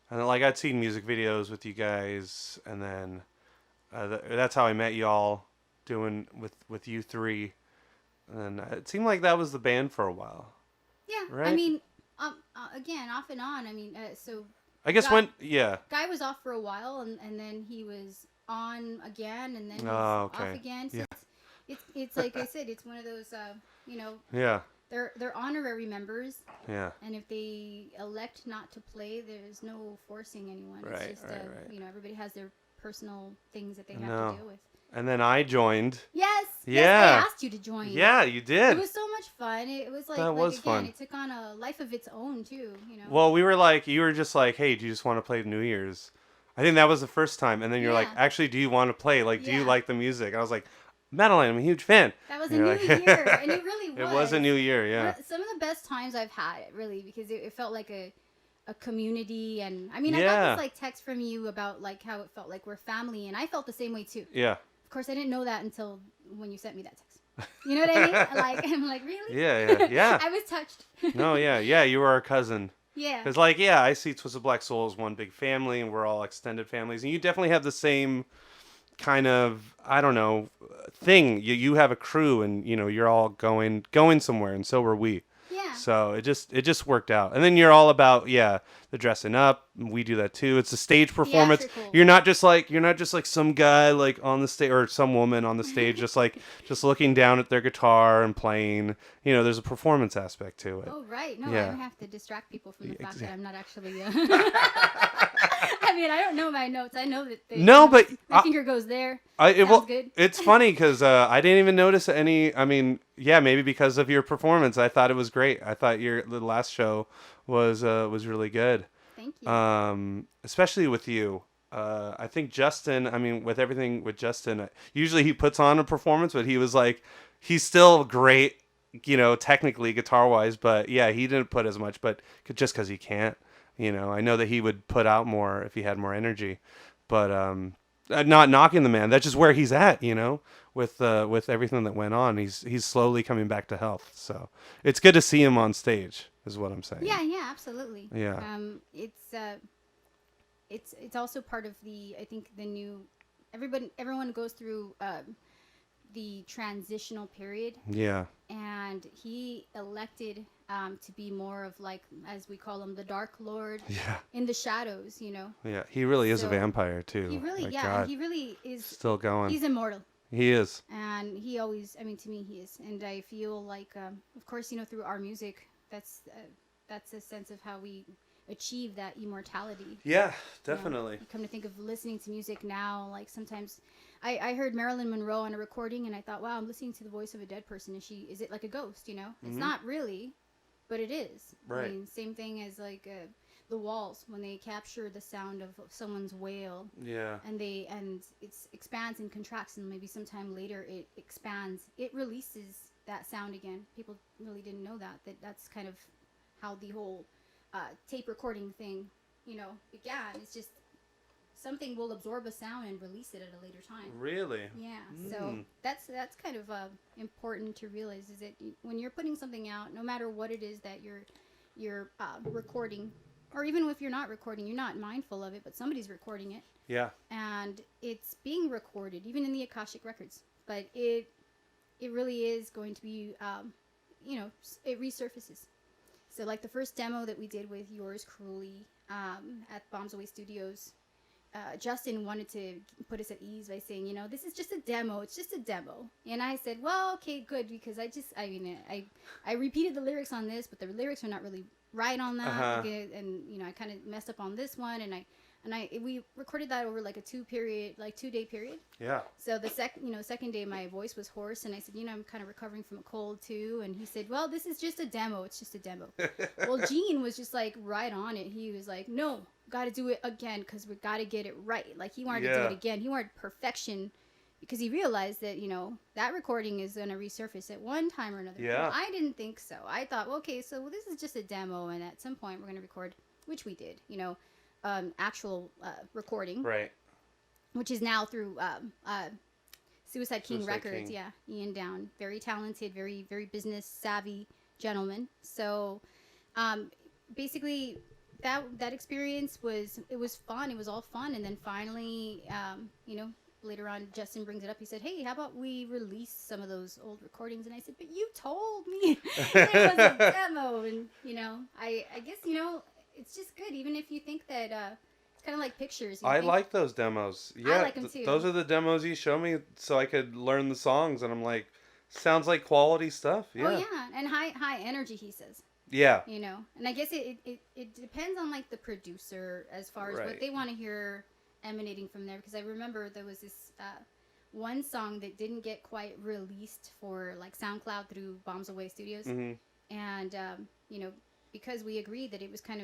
[SPEAKER 1] And then, like, I'd seen music videos with you guys, and then that's how I met y'all. doing with you three, and it seemed like that was the band for a while.
[SPEAKER 2] Yeah,
[SPEAKER 1] Right?
[SPEAKER 2] I mean, again, off and on. I mean, so
[SPEAKER 1] I guess
[SPEAKER 2] guy,
[SPEAKER 1] yeah.
[SPEAKER 2] guy was off for a while, and then he was on again, and then he's
[SPEAKER 1] Oh,
[SPEAKER 2] off
[SPEAKER 1] okay.
[SPEAKER 2] again. So
[SPEAKER 1] Yeah.
[SPEAKER 2] it's like I said, it's one of those, you know,
[SPEAKER 1] Yeah.
[SPEAKER 2] they're honorary members,
[SPEAKER 1] Yeah.
[SPEAKER 2] and if they elect not to play, there's no forcing anyone.
[SPEAKER 1] Right,
[SPEAKER 2] It's just,
[SPEAKER 1] right.
[SPEAKER 2] you know, everybody has their personal things that they have
[SPEAKER 1] No.
[SPEAKER 2] to deal with.
[SPEAKER 1] And then I joined.
[SPEAKER 2] Yes.
[SPEAKER 1] Yeah.
[SPEAKER 2] Yes, I asked you to join.
[SPEAKER 1] Yeah, you did.
[SPEAKER 2] It was so much fun. It was like,
[SPEAKER 1] That was
[SPEAKER 2] again,
[SPEAKER 1] fun.
[SPEAKER 2] it took on a life of its own too. You know.
[SPEAKER 1] Well, you were just like, hey, do you just want to play New Year's? I think that was the first time. And then you're like,
[SPEAKER 2] Yeah.
[SPEAKER 1] actually, do you want to play? Like, do you
[SPEAKER 2] Yeah.
[SPEAKER 1] like the music? I was like, Madelyne, I'm a huge fan.
[SPEAKER 2] That was
[SPEAKER 1] And
[SPEAKER 2] a
[SPEAKER 1] you're
[SPEAKER 2] new
[SPEAKER 1] like-
[SPEAKER 2] year, and it really was.
[SPEAKER 1] It was a new year, yeah.
[SPEAKER 2] Some of the best times I've had, really, because it felt like a community. And I mean, I
[SPEAKER 1] Yeah.
[SPEAKER 2] got this like text from you about like how it felt like we're family, and I felt the same way too.
[SPEAKER 1] Yeah.
[SPEAKER 2] Of course, I didn't know that until when you sent me that text. You know what I mean? Like, I'm like, really?
[SPEAKER 1] Yeah.
[SPEAKER 2] I was touched.
[SPEAKER 1] No, yeah. You were our cousin.
[SPEAKER 2] Yeah.
[SPEAKER 1] Because, like, yeah, I see Twisted Black Soul as one big family, and we're all extended families. And you definitely have the same kind of, I don't know, thing. You have a crew, and, you know, you're all going somewhere, and so were we.
[SPEAKER 2] Yeah.
[SPEAKER 1] So it just worked out. And then you're all about, yeah, the dressing up. We do that too. It's a stage performance.
[SPEAKER 2] Theatrical.
[SPEAKER 1] You're not just like some guy like on the stage or some woman on the stage just looking down at their guitar and playing. You know, there's a performance aspect to it.
[SPEAKER 2] Oh, right. No,
[SPEAKER 1] Yeah.
[SPEAKER 2] I don't have to distract people from the fact that
[SPEAKER 1] Exact-
[SPEAKER 2] I'm not actually. I mean, I don't know my notes. I know that.
[SPEAKER 1] No, but
[SPEAKER 2] my finger goes there.
[SPEAKER 1] It
[SPEAKER 2] Sounds good.
[SPEAKER 1] It's funny because I didn't even notice any. I mean, yeah, maybe because of your performance. I thought it was great. I thought the last show was really good.
[SPEAKER 2] Thank you.
[SPEAKER 1] Especially with you. I think Justin. I mean, with everything with Justin, usually he puts on a performance, but he's still great. You know, technically guitar wise, but yeah, he didn't put as much, but just because he can't. You know, I know that he would put out more if he had more energy, but not knocking the man. That's just where he's at. You know, with everything that went on, he's slowly coming back to health. So it's good to see him on stage, is what I'm saying.
[SPEAKER 2] Yeah, absolutely.
[SPEAKER 1] Yeah.
[SPEAKER 2] It's also part of I think the new, everyone goes through the transitional period,
[SPEAKER 1] Yeah.
[SPEAKER 2] and he elected to be more of, like, as we call him, the Dark Lord
[SPEAKER 1] Yeah.
[SPEAKER 2] in the shadows. You know.
[SPEAKER 1] Yeah. He really is a
[SPEAKER 2] So,
[SPEAKER 1] vampire too.
[SPEAKER 2] He really,
[SPEAKER 1] My
[SPEAKER 2] yeah,
[SPEAKER 1] God.
[SPEAKER 2] he really is.
[SPEAKER 1] Still going.
[SPEAKER 2] He's immortal.
[SPEAKER 1] He is.
[SPEAKER 2] And he always, I mean, to me, he is. And I feel like, of course, you know, through our music, that's a sense of how we achieve that immortality.
[SPEAKER 1] Yeah,
[SPEAKER 2] You know,
[SPEAKER 1] definitely.
[SPEAKER 2] you come to think of listening to music now, like sometimes I heard Marilyn Monroe on a recording, and I thought, wow, I'm listening to the voice of a dead person. Is it like a ghost, you know? It's not really, but it is.
[SPEAKER 1] Right.
[SPEAKER 2] I mean, same thing as like the Walls, when they capture the sound of someone's wail,
[SPEAKER 1] Yeah.
[SPEAKER 2] and it expands and contracts, and maybe sometime later it expands, it releases that sound again. People really didn't know that's kind of how the whole tape recording thing, you know, began. It's just something will absorb a sound and release it at a later time.
[SPEAKER 1] Really?
[SPEAKER 2] Yeah, so that's kind of important to realize, is that when you're putting something out, no matter what it is that you're recording, or even if you're not recording, you're not mindful of it, but somebody's recording it,
[SPEAKER 1] Yeah.
[SPEAKER 2] and it's being recorded, even in the Akashic records. But it really is going to be, you know, it resurfaces. So like the first demo that we did with Yours Cruelly at Bombs Away Studios, Justin wanted to put us at ease by saying, you know, this is just a demo. It's just a demo. And I said, well, okay, good, because I repeated the lyrics on this, but the lyrics are not really right on that. Okay, and you know, I kind of messed up on this one, and we recorded that over like a 2-day period.
[SPEAKER 1] Yeah.
[SPEAKER 2] So the second day my voice was hoarse, and I said, you know, I'm kind of recovering from a cold too. And he said, well, this is just a demo. It's just a demo. Well, Gene was just like right on it. He was like, no, got to do it again, because we got to get it right. Like he wanted to do it again. He wanted perfection, because he realized that, you know, that recording is going to resurface at one time or another.
[SPEAKER 1] Yeah.
[SPEAKER 2] Well, I didn't think so. I thought, well, okay, so this is just a demo, and at some point we're going to record, which we did, you know, actual recording,
[SPEAKER 1] Right.
[SPEAKER 2] which is now through Suicide King Records.
[SPEAKER 1] King.
[SPEAKER 2] Yeah, Ian Down, very talented, very, very business savvy gentleman. So basically that experience was fun. It was all fun, and then finally, you know, later on, Justin brings it up. He said, "Hey, how about we release some of those old recordings?" And I said, "But you told me it was a demo." And I guess it's just good, even if you think that it's kind of like pictures.
[SPEAKER 1] I like those demos. Yeah,
[SPEAKER 2] I like them too.
[SPEAKER 1] Those are the demos you show me so I could learn the songs, and I'm like, sounds like quality stuff. Yeah.
[SPEAKER 2] Oh yeah, and high energy. He says.
[SPEAKER 1] Yeah.
[SPEAKER 2] And I guess it depends on like the producer as far as what they want to hear emanating from there, because I remember there was this one song that didn't get quite released for like SoundCloud through Bombs Away Studios, and because we agreed that it kind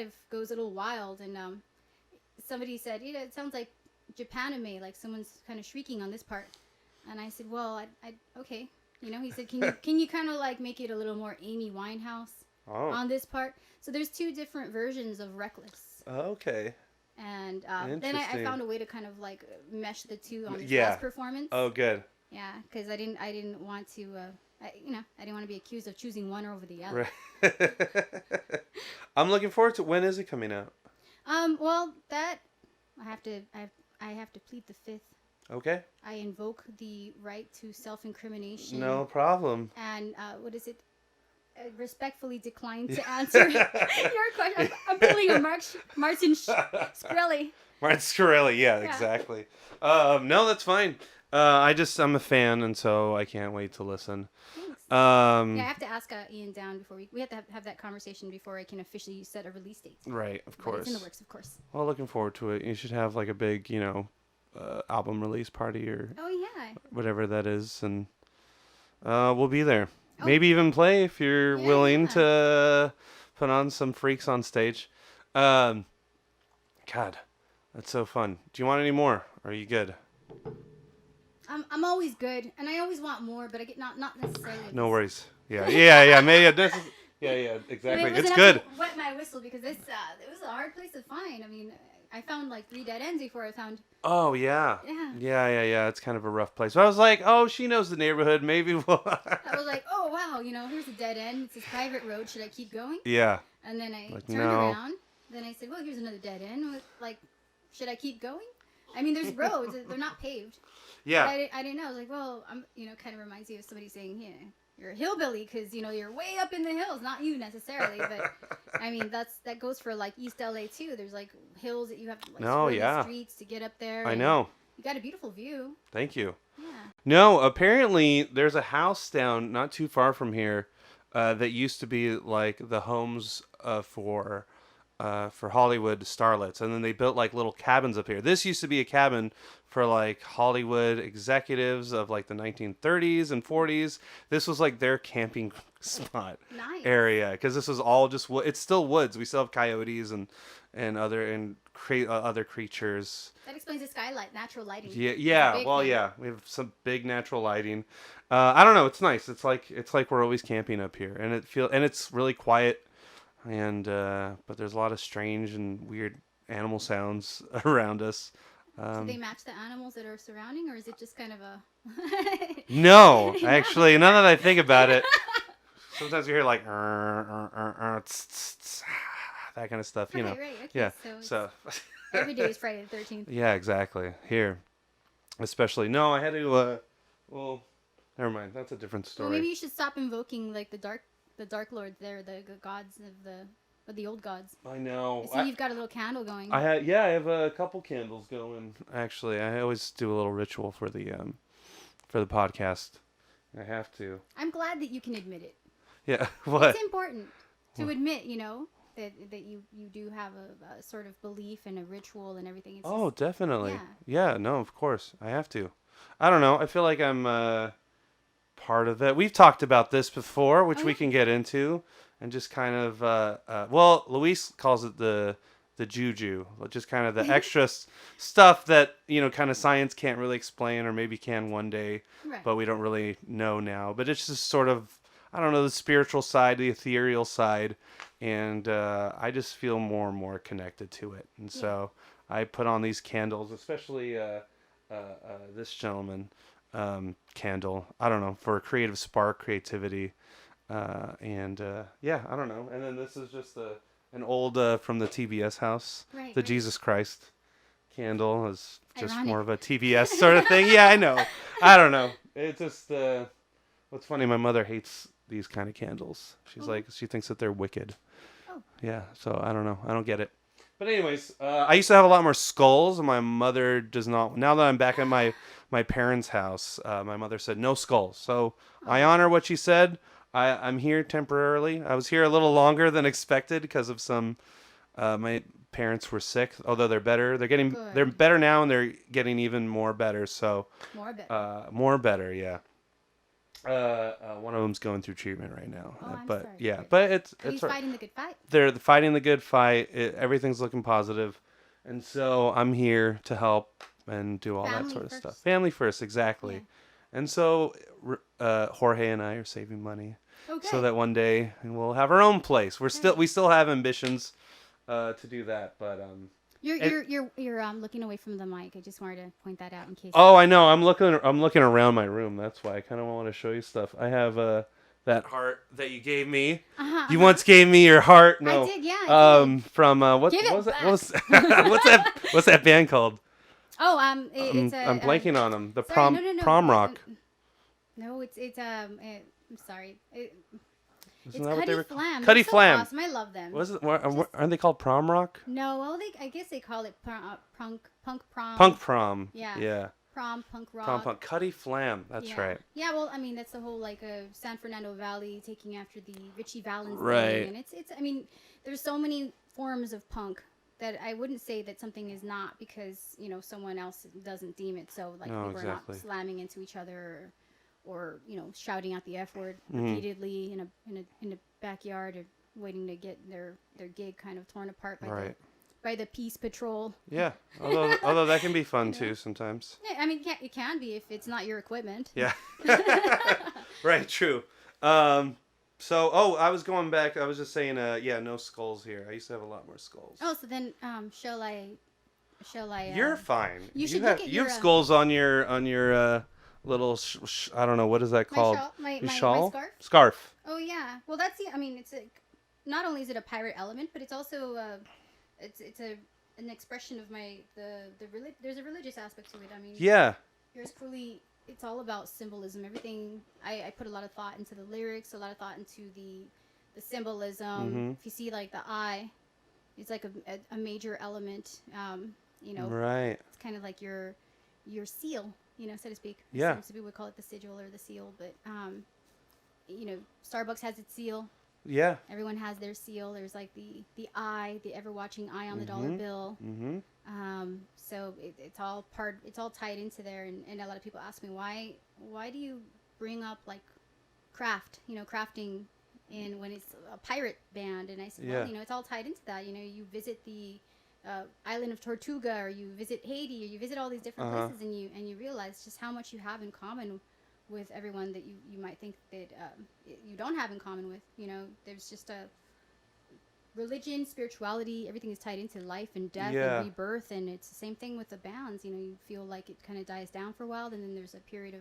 [SPEAKER 2] of goes a little wild, and somebody said, it sounds like Japanime, like someone's kind of shrieking on this part, and I said, well, I okay. He said, can you kind of like make it a little more Amy Winehouse on this part? So there's two different versions of Reckless.
[SPEAKER 1] Okay.
[SPEAKER 2] And then I found a way to kind of like mesh the two on this last performance.
[SPEAKER 1] Oh, good.
[SPEAKER 2] Yeah, because I didn't want to, I didn't want to be accused of choosing one over the other.
[SPEAKER 1] Right. I'm looking forward to. When is it coming out?
[SPEAKER 2] Well, that I have to plead the fifth.
[SPEAKER 1] Okay.
[SPEAKER 2] I invoke the right to self-incrimination.
[SPEAKER 1] No problem.
[SPEAKER 2] And what is it? I respectfully decline to answer your question. I'm pulling a Martin Shkreli.
[SPEAKER 1] Martin Shkreli, yeah, exactly. No, that's fine. I'm a fan, and so I can't wait to listen.
[SPEAKER 2] Thanks.
[SPEAKER 1] I
[SPEAKER 2] have to ask Ian down before we have to have that conversation before I can officially set a release date.
[SPEAKER 1] Right, of course.
[SPEAKER 2] But it's in the works, of course.
[SPEAKER 1] Well, looking forward to it. You should have like a big, album release party or whatever that is, and we'll be there. Maybe even play if you're willing to put on some freaks on stage. God, that's so fun. Do you want any more? Or are you good?
[SPEAKER 2] I'm always good, and I always want more, but I get not necessarily.
[SPEAKER 1] No worries. Yeah. Maybe exactly. It's good.
[SPEAKER 2] Wet my whistle because it was a hard place to find. I mean, I found like 3 dead ends before I found.
[SPEAKER 1] Oh yeah.
[SPEAKER 2] Yeah.
[SPEAKER 1] It's kind of a rough place. But I was like, oh, she knows the neighborhood. Maybe we'll.
[SPEAKER 2] I was like, oh wow, here's a dead end. It's this private road. Should I keep going?
[SPEAKER 1] Yeah.
[SPEAKER 2] And then I turned around. Then I said, well, here's another dead end. Like, should I keep going? I mean, there's roads. They're not paved. Yeah. But I didn't know. I was like, well, kind of reminds you of somebody saying, yeah, you're a hillbilly because, you're way up in the hills. Not you necessarily, but I mean, that goes for like East LA too. There's like hills that you have to like streets to get up there.
[SPEAKER 1] I know.
[SPEAKER 2] You got a beautiful view.
[SPEAKER 1] Thank you.
[SPEAKER 2] Yeah.
[SPEAKER 1] No, apparently there's a house down not too far from here that used to be like the homes for Hollywood starlets, and then they built like little cabins up here. This used to be a cabin for like Hollywood executives of like the 1930s and 40s. This was like their camping spot area, because this was all just it's still woods. We still have coyotes and other creatures.
[SPEAKER 2] That explains the skylight, natural lighting.
[SPEAKER 1] Yeah. Well, yeah, we have some big natural lighting. I don't know. It's nice. It's like we're always camping up here, and it's really quiet. And but there's a lot of strange and weird animal sounds around us.
[SPEAKER 2] Do they match the animals that are surrounding, or is it just kind of a?
[SPEAKER 1] No, actually, now that I think about it, sometimes you hear like that kind of stuff.
[SPEAKER 2] Right, okay.
[SPEAKER 1] Yeah.
[SPEAKER 2] So every day is Friday the 13th.
[SPEAKER 1] Yeah, exactly. Here, especially. No, I had to. Well, never mind. That's a different story.
[SPEAKER 2] Well, maybe you should stop invoking like the Dark Lords there, the gods of the old gods.
[SPEAKER 1] I know.
[SPEAKER 2] I see you've got a little candle going.
[SPEAKER 1] I have a couple candles going. Actually, I always do a little ritual for the podcast. I have to.
[SPEAKER 2] I'm glad that you can admit it.
[SPEAKER 1] Yeah. What?
[SPEAKER 2] It's important to admit, that you do have a sort of belief and a ritual and everything. It's
[SPEAKER 1] definitely. Yeah. No, of course, I have to. I don't know. I feel like I'm part of that. We've talked about this before, which we can get into, and just kind of Luis calls it the juju, just kind of the extra stuff that kind of science can't really explain, or maybe can one day, but we don't really know now. But it's just sort of, I don't know, the spiritual side, the ethereal side, and I just feel more and more connected to it. And so I put on these candles, especially this gentleman. Candle, I don't know, for a creative spark, creativity, I don't know. And then this is just an old from the TBS house, Jesus Christ candle is just
[SPEAKER 2] Ironic.
[SPEAKER 1] more of a TBS sort of thing. Yeah, I know. I don't know. It's just what's funny. My mother hates these kind of candles. She's like, she thinks that they're wicked.
[SPEAKER 2] Oh.
[SPEAKER 1] Yeah. So I don't know. I don't get it. But anyways, I used to have a lot more skulls, and my mother does not. Now that I'm back at my parents' house, my mother said no skulls. So I honor what she said. I'm here temporarily. I was here a little longer than expected because of some. My parents were sick, although they're better. They're better now, and they're getting even more better. So more better, yeah. One of them's going through treatment right now.
[SPEAKER 2] Oh, I'm
[SPEAKER 1] but
[SPEAKER 2] sorry.
[SPEAKER 1] yeah, but it's
[SPEAKER 2] He's fighting the good fight.
[SPEAKER 1] they're fighting the good fight. Everything's looking positive, and so I'm here to help and do all that sort of stuff. Family first, exactly. Yeah. And so Jorge and I are saving money so that one day we'll have our own place. We still have ambitions to do that, but
[SPEAKER 2] You're looking away from the mic. I just wanted to point that out in case.
[SPEAKER 1] Oh, I know. I'm looking around my room. That's why I kind of want to show you stuff. I have that heart that you gave me. You once gave me your heart. No,
[SPEAKER 2] I did. Yeah. I did.
[SPEAKER 1] From what's that band called?
[SPEAKER 2] Oh,
[SPEAKER 1] I'm blanking on them. The prom rock.
[SPEAKER 2] No, I'm sorry.
[SPEAKER 1] Isn't
[SPEAKER 2] It's
[SPEAKER 1] that what they were?
[SPEAKER 2] Flam.
[SPEAKER 1] Cuddy
[SPEAKER 2] So
[SPEAKER 1] Flam.
[SPEAKER 2] awesome. I love them.
[SPEAKER 1] Aren't they called prom rock?
[SPEAKER 2] No, well, I guess they call it punk prom.
[SPEAKER 1] Punk prom.
[SPEAKER 2] Yeah. Prom punk rock.
[SPEAKER 1] Punk. Cuddy Flam. That's right.
[SPEAKER 2] Yeah, well, I mean, that's the whole San Fernando Valley taking after the Richie Valens
[SPEAKER 1] right.
[SPEAKER 2] thing, and it's. I mean, there's so many forms of punk that I wouldn't say that something is not because someone else doesn't deem it so. Like people are not slamming into each other. Or shouting out the F word repeatedly in a backyard, or waiting to get their gig kind of torn apart by the Peace Patrol.
[SPEAKER 1] Yeah, although that can be fun too sometimes.
[SPEAKER 2] Yeah, I mean it can be if it's not your equipment.
[SPEAKER 1] Yeah, right, true. So I was going back. I was just saying, no skulls here. I used to have a lot more skulls.
[SPEAKER 2] Oh, so then shall I?
[SPEAKER 1] You're fine.
[SPEAKER 2] You have
[SPEAKER 1] skulls on your. Little, I don't know, what is that called?
[SPEAKER 2] My
[SPEAKER 1] shawl?
[SPEAKER 2] scarf?
[SPEAKER 1] Scarf.
[SPEAKER 2] Oh, yeah. Well, it's not only is it a pirate element, but it's also, it's an expression of there's a religious aspect to it. I mean,
[SPEAKER 1] yeah.
[SPEAKER 2] Yours Cruelly, it's all about symbolism. Everything, I put a lot of thought into the lyrics, a lot of thought into the symbolism. Mm-hmm. If you see, the eye, it's like a major element,
[SPEAKER 1] Right.
[SPEAKER 2] It's kind of like your seal. So to speak.
[SPEAKER 1] Yeah.
[SPEAKER 2] Some people would call it the sigil or the seal, but Starbucks has its seal.
[SPEAKER 1] Yeah.
[SPEAKER 2] Everyone has their seal. There's the eye, the ever-watching eye on the dollar bill. Mm-hmm. So it's all tied into there, and a lot of people ask me why do you bring up craft, crafting, when it's a pirate band, and I said, well, it's all tied into that. You visit the island of Tortuga, or you visit Haiti, or you visit all these different places, and you realize just how much you have in common with everyone that you might think that you don't have in common with. There's just a religion, spirituality, everything is tied into life and death and rebirth, and it's the same thing with the bands. You feel like it kind of dies down for a while, and then there's a period of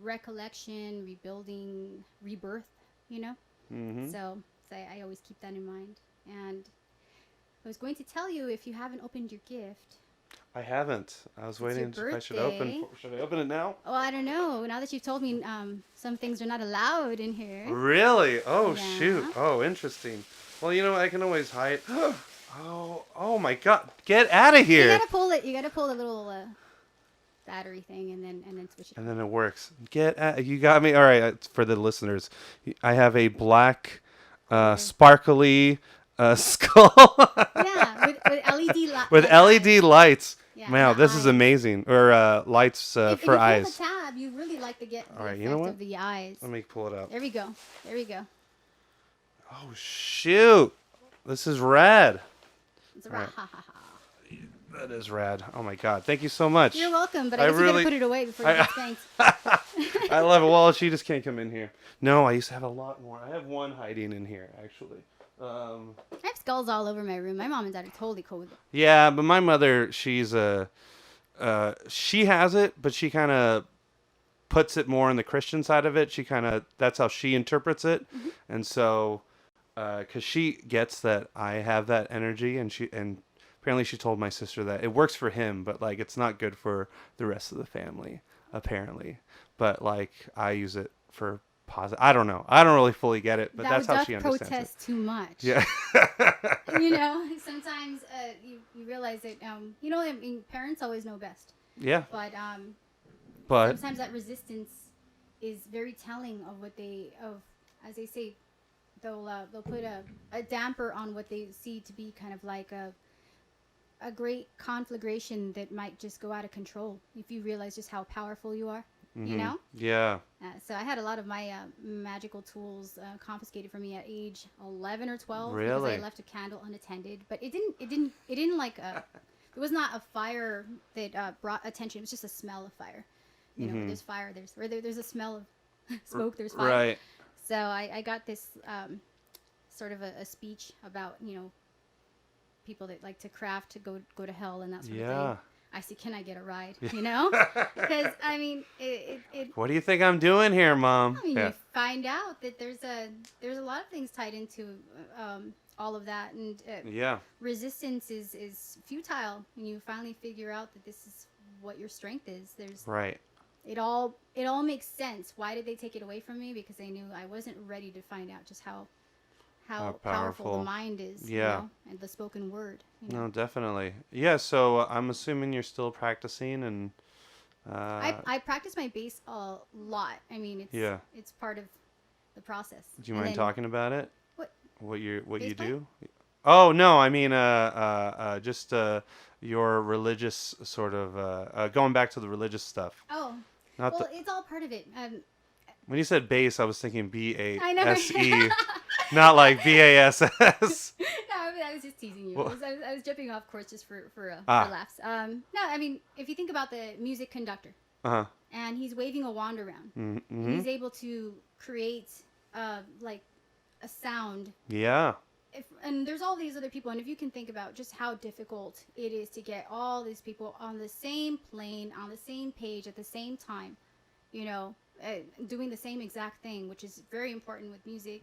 [SPEAKER 2] recollection, rebuilding, rebirth. Mm-hmm. So I always keep that in mind. And I was going to tell you, if you haven't opened your gift.
[SPEAKER 1] I haven't. I was waiting. I should open. Should I open it now?
[SPEAKER 2] Oh, I don't know. Now that you've told me, some things are not allowed in here.
[SPEAKER 1] Really? Oh, shoot. Oh, interesting. Well, I can always hide. Oh my God! Get out of here!
[SPEAKER 2] You gotta pull it. You gotta pull the little battery thing, and then switch it.
[SPEAKER 1] And then it works. You got me. All right. For the listeners, I have a black, sparkly. Skull.
[SPEAKER 2] Yeah, with LED lights.
[SPEAKER 1] With LED lights.
[SPEAKER 2] Yeah,
[SPEAKER 1] wow, this is amazing. Or lights for eyes.
[SPEAKER 2] If you pull the tab, you really like to get the effect of the eyes.
[SPEAKER 1] Let me pull it up.
[SPEAKER 2] There we go.
[SPEAKER 1] Oh, shoot. This is rad.
[SPEAKER 2] It's rad.
[SPEAKER 1] That is rad. Oh, my God. Thank you so much.
[SPEAKER 2] You're welcome, but I guess you got to put it away before you get spanked.
[SPEAKER 1] I love it. Well, she just can't come in here. No, I used to have a lot more. I have one hiding in here, actually.
[SPEAKER 2] I have skulls all over my room. My mom and dad are totally cool with it.
[SPEAKER 1] Yeah, but my mother, she has it, but she kind of puts it more on the Christian side of it. That's how she interprets it. Mm-hmm. And so, because she gets that I have that energy, apparently she told my sister that it works for him, but like it's not good for the rest of the family, apparently. But like I use it for positive. I don't know. I don't really fully get it, but
[SPEAKER 2] Thou
[SPEAKER 1] that's how
[SPEAKER 2] doth
[SPEAKER 1] she understands it.
[SPEAKER 2] protest too much.
[SPEAKER 1] Yeah.
[SPEAKER 2] You know, sometimes you realize that you know, I mean, parents always know best.
[SPEAKER 1] Yeah.
[SPEAKER 2] But sometimes that resistance is very telling of what as they say, they'll put a damper on what they see to be kind of like a great conflagration that might just go out of control if you realize just how powerful you are. You know?
[SPEAKER 1] Yeah.
[SPEAKER 2] So I had a lot of my magical tools confiscated from me at age 11 or 12
[SPEAKER 1] Really?
[SPEAKER 2] because I left a candle unattended. But it didn't like it was not a fire that brought attention. It was just a smell of fire. You know, where there's fire, there's a smell of smoke. There's fire.
[SPEAKER 1] Right.
[SPEAKER 2] So I got this sort of a speech about, you know, people that like to craft to go to hell and that sort of thing. I said, can I get a ride? You know? Because, I mean, it
[SPEAKER 1] What do you think I'm doing here, Mom?
[SPEAKER 2] I mean, you find out that there's a lot of things tied into all of that. And resistance is futile when you finally figure out that this is what your strength is.
[SPEAKER 1] Right.
[SPEAKER 2] It all makes sense. Why did they take it away from me? Because they knew I wasn't ready to find out just how powerful the mind is, you know, and the spoken word. You know?
[SPEAKER 1] No, definitely. Yeah, so I'm assuming you're still practicing and...
[SPEAKER 2] I practice my bass a lot. I mean, it's part of the process.
[SPEAKER 1] Do you mind talking about it? What you
[SPEAKER 2] bass
[SPEAKER 1] do? Oh, no, I mean, just your religious sort of... going back to the religious stuff.
[SPEAKER 2] Oh, it's all part of it.
[SPEAKER 1] When you said bass, I was thinking B-A-S-E.
[SPEAKER 2] I never...
[SPEAKER 1] Not like B-A-S-S.
[SPEAKER 2] No, I was just teasing you. I was jumping off course just for laughs. No, I mean, if you think about the music conductor, and he's waving a wand around, and he's able to create like a sound.
[SPEAKER 1] Yeah.
[SPEAKER 2] And there's all these other people, and if you can think about just how difficult it is to get all these people on the same plane, on the same page at the same time, you know, doing the same exact thing, which is very important with music.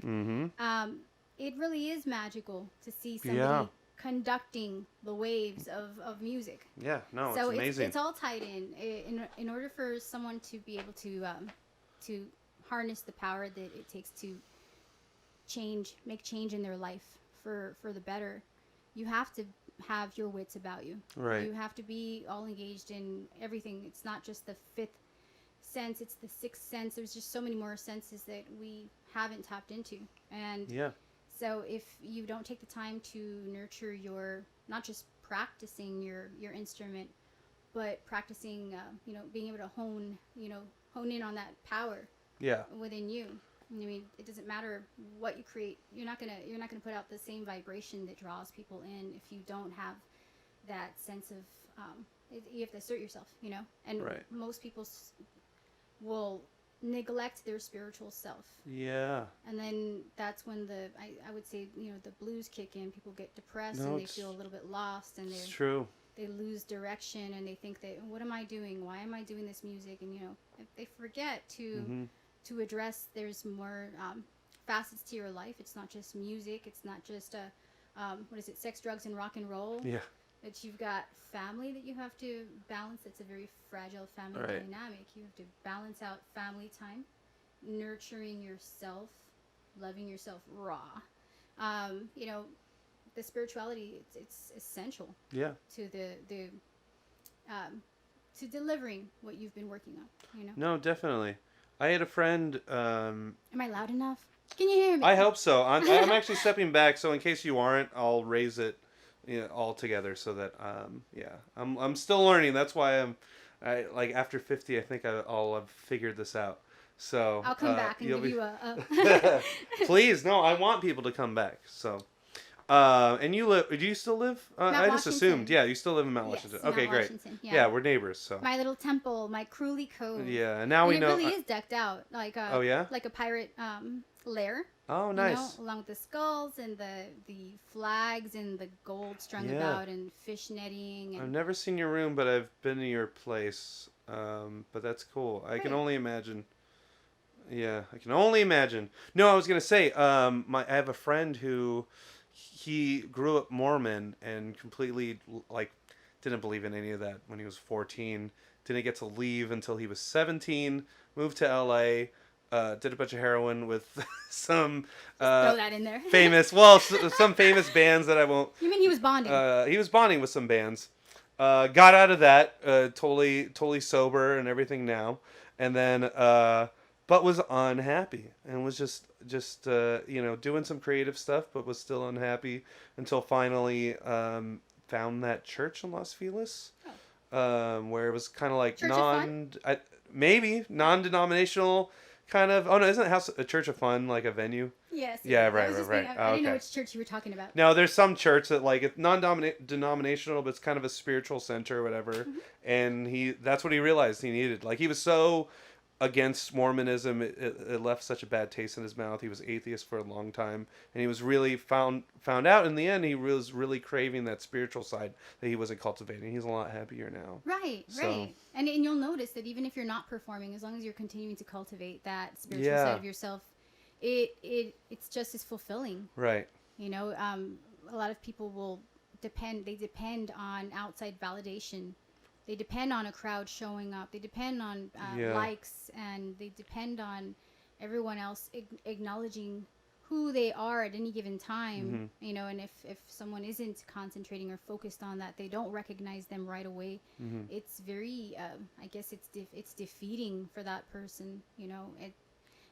[SPEAKER 2] It really is magical to see somebody conducting the waves of music.
[SPEAKER 1] Yeah, no,
[SPEAKER 2] so
[SPEAKER 1] it's amazing.
[SPEAKER 2] It's all tied in order for someone to be able to harness the power that it takes to make change in their life for the better. You have to have your wits about you.
[SPEAKER 1] Right.
[SPEAKER 2] You have to be all engaged in everything. It's not just the fifth sense, it's the sixth sense. There's just so many more senses that we haven't tapped into. And so if you don't take the time to nurture your, not just practicing your instrument, but practicing, you know, being able to hone in on that power within you. I mean, it doesn't matter what you create. You're not gonna put out the same vibration that draws people in if you don't have that sense of. You have to assert yourself, you know. And most people will neglect their spiritual self. Yeah. And then that's when I would say, you know, the blues kick in. People get depressed and they feel a little bit lost, and it's true. They lose direction and they think that, what am I doing? Why am I doing this music? And, you know, they forget to address there's more facets to your life. It's not just music. It's not just sex, drugs, and rock and roll. Yeah. That you've got family that you have to balance. It's a very fragile family dynamic. You have to balance out family time, nurturing yourself, loving yourself raw. You know, the spirituality, it's essential. Yeah. To to delivering what you've been working on. You know. No, definitely. I had a friend. Am I loud enough? Can you hear me? I hope so. I'm actually stepping back, so in case you aren't, I'll raise it, you know, all together so that I'm still learning. That's why I like after 50, I think I'll have figured this out. So I'll come back and give you a. Please, no, I want people to come back. So. And you live? Do you still live? I just assumed. Yeah, you still live in Mount Washington. Okay, Mount great. Washington, yeah, we're neighbors. So my little temple, my Cruelly Cove. Yeah, and now we know. It really is decked out like a. Oh yeah. Like a pirate lair. Oh, nice. You know, along with the skulls and the flags and the gold strung about and fish netting. And... I've never seen your room, but I've been to your place. But that's cool. I can only imagine. Yeah, I can only imagine. No, I was gonna say. I have a friend who.
[SPEAKER 1] he grew up Mormon and completely like didn't believe in any of that when he was 14. Didn't get to leave until he was 17. Moved to LA. Did a bunch of heroin with some
[SPEAKER 2] Throw that in there.
[SPEAKER 1] some famous bands that I won't.
[SPEAKER 2] You mean he was bonding?
[SPEAKER 1] He was bonding with some bands. Got out of that totally sober and everything now, and then but was unhappy and was just doing some creative stuff, but was still unhappy until finally found that church in Los Feliz, where it was kind of like maybe non-denominational. Kind of. Oh no, isn't House a Church of Fun like a venue?
[SPEAKER 2] Yes.
[SPEAKER 1] Yeah, right.
[SPEAKER 2] I didn't know which church you were talking about.
[SPEAKER 1] No, there's some church that like it's non-denominational, but it's kind of a spiritual center or whatever.
[SPEAKER 2] Mm-hmm.
[SPEAKER 1] And that's what he realized he needed. Like he was so against Mormonism, it left such a bad taste in his mouth. He was atheist for a long time, and he was really found out in the end. He was really craving that spiritual side that he wasn't cultivating. He's a lot happier now.
[SPEAKER 2] Right. And you'll notice that even if you're not performing, as long as you're continuing to cultivate that spiritual side of yourself, it's just as fulfilling.
[SPEAKER 1] Right.
[SPEAKER 2] You know, a lot of people will depend on outside validation. They depend on a crowd showing up. They depend on likes, and they depend on everyone else acknowledging who they are at any given time.
[SPEAKER 1] Mm-hmm.
[SPEAKER 2] You know, and if someone isn't concentrating or focused on that, they don't recognize them right away.
[SPEAKER 1] Mm-hmm.
[SPEAKER 2] It's very, I guess it's defeating for that person. You know,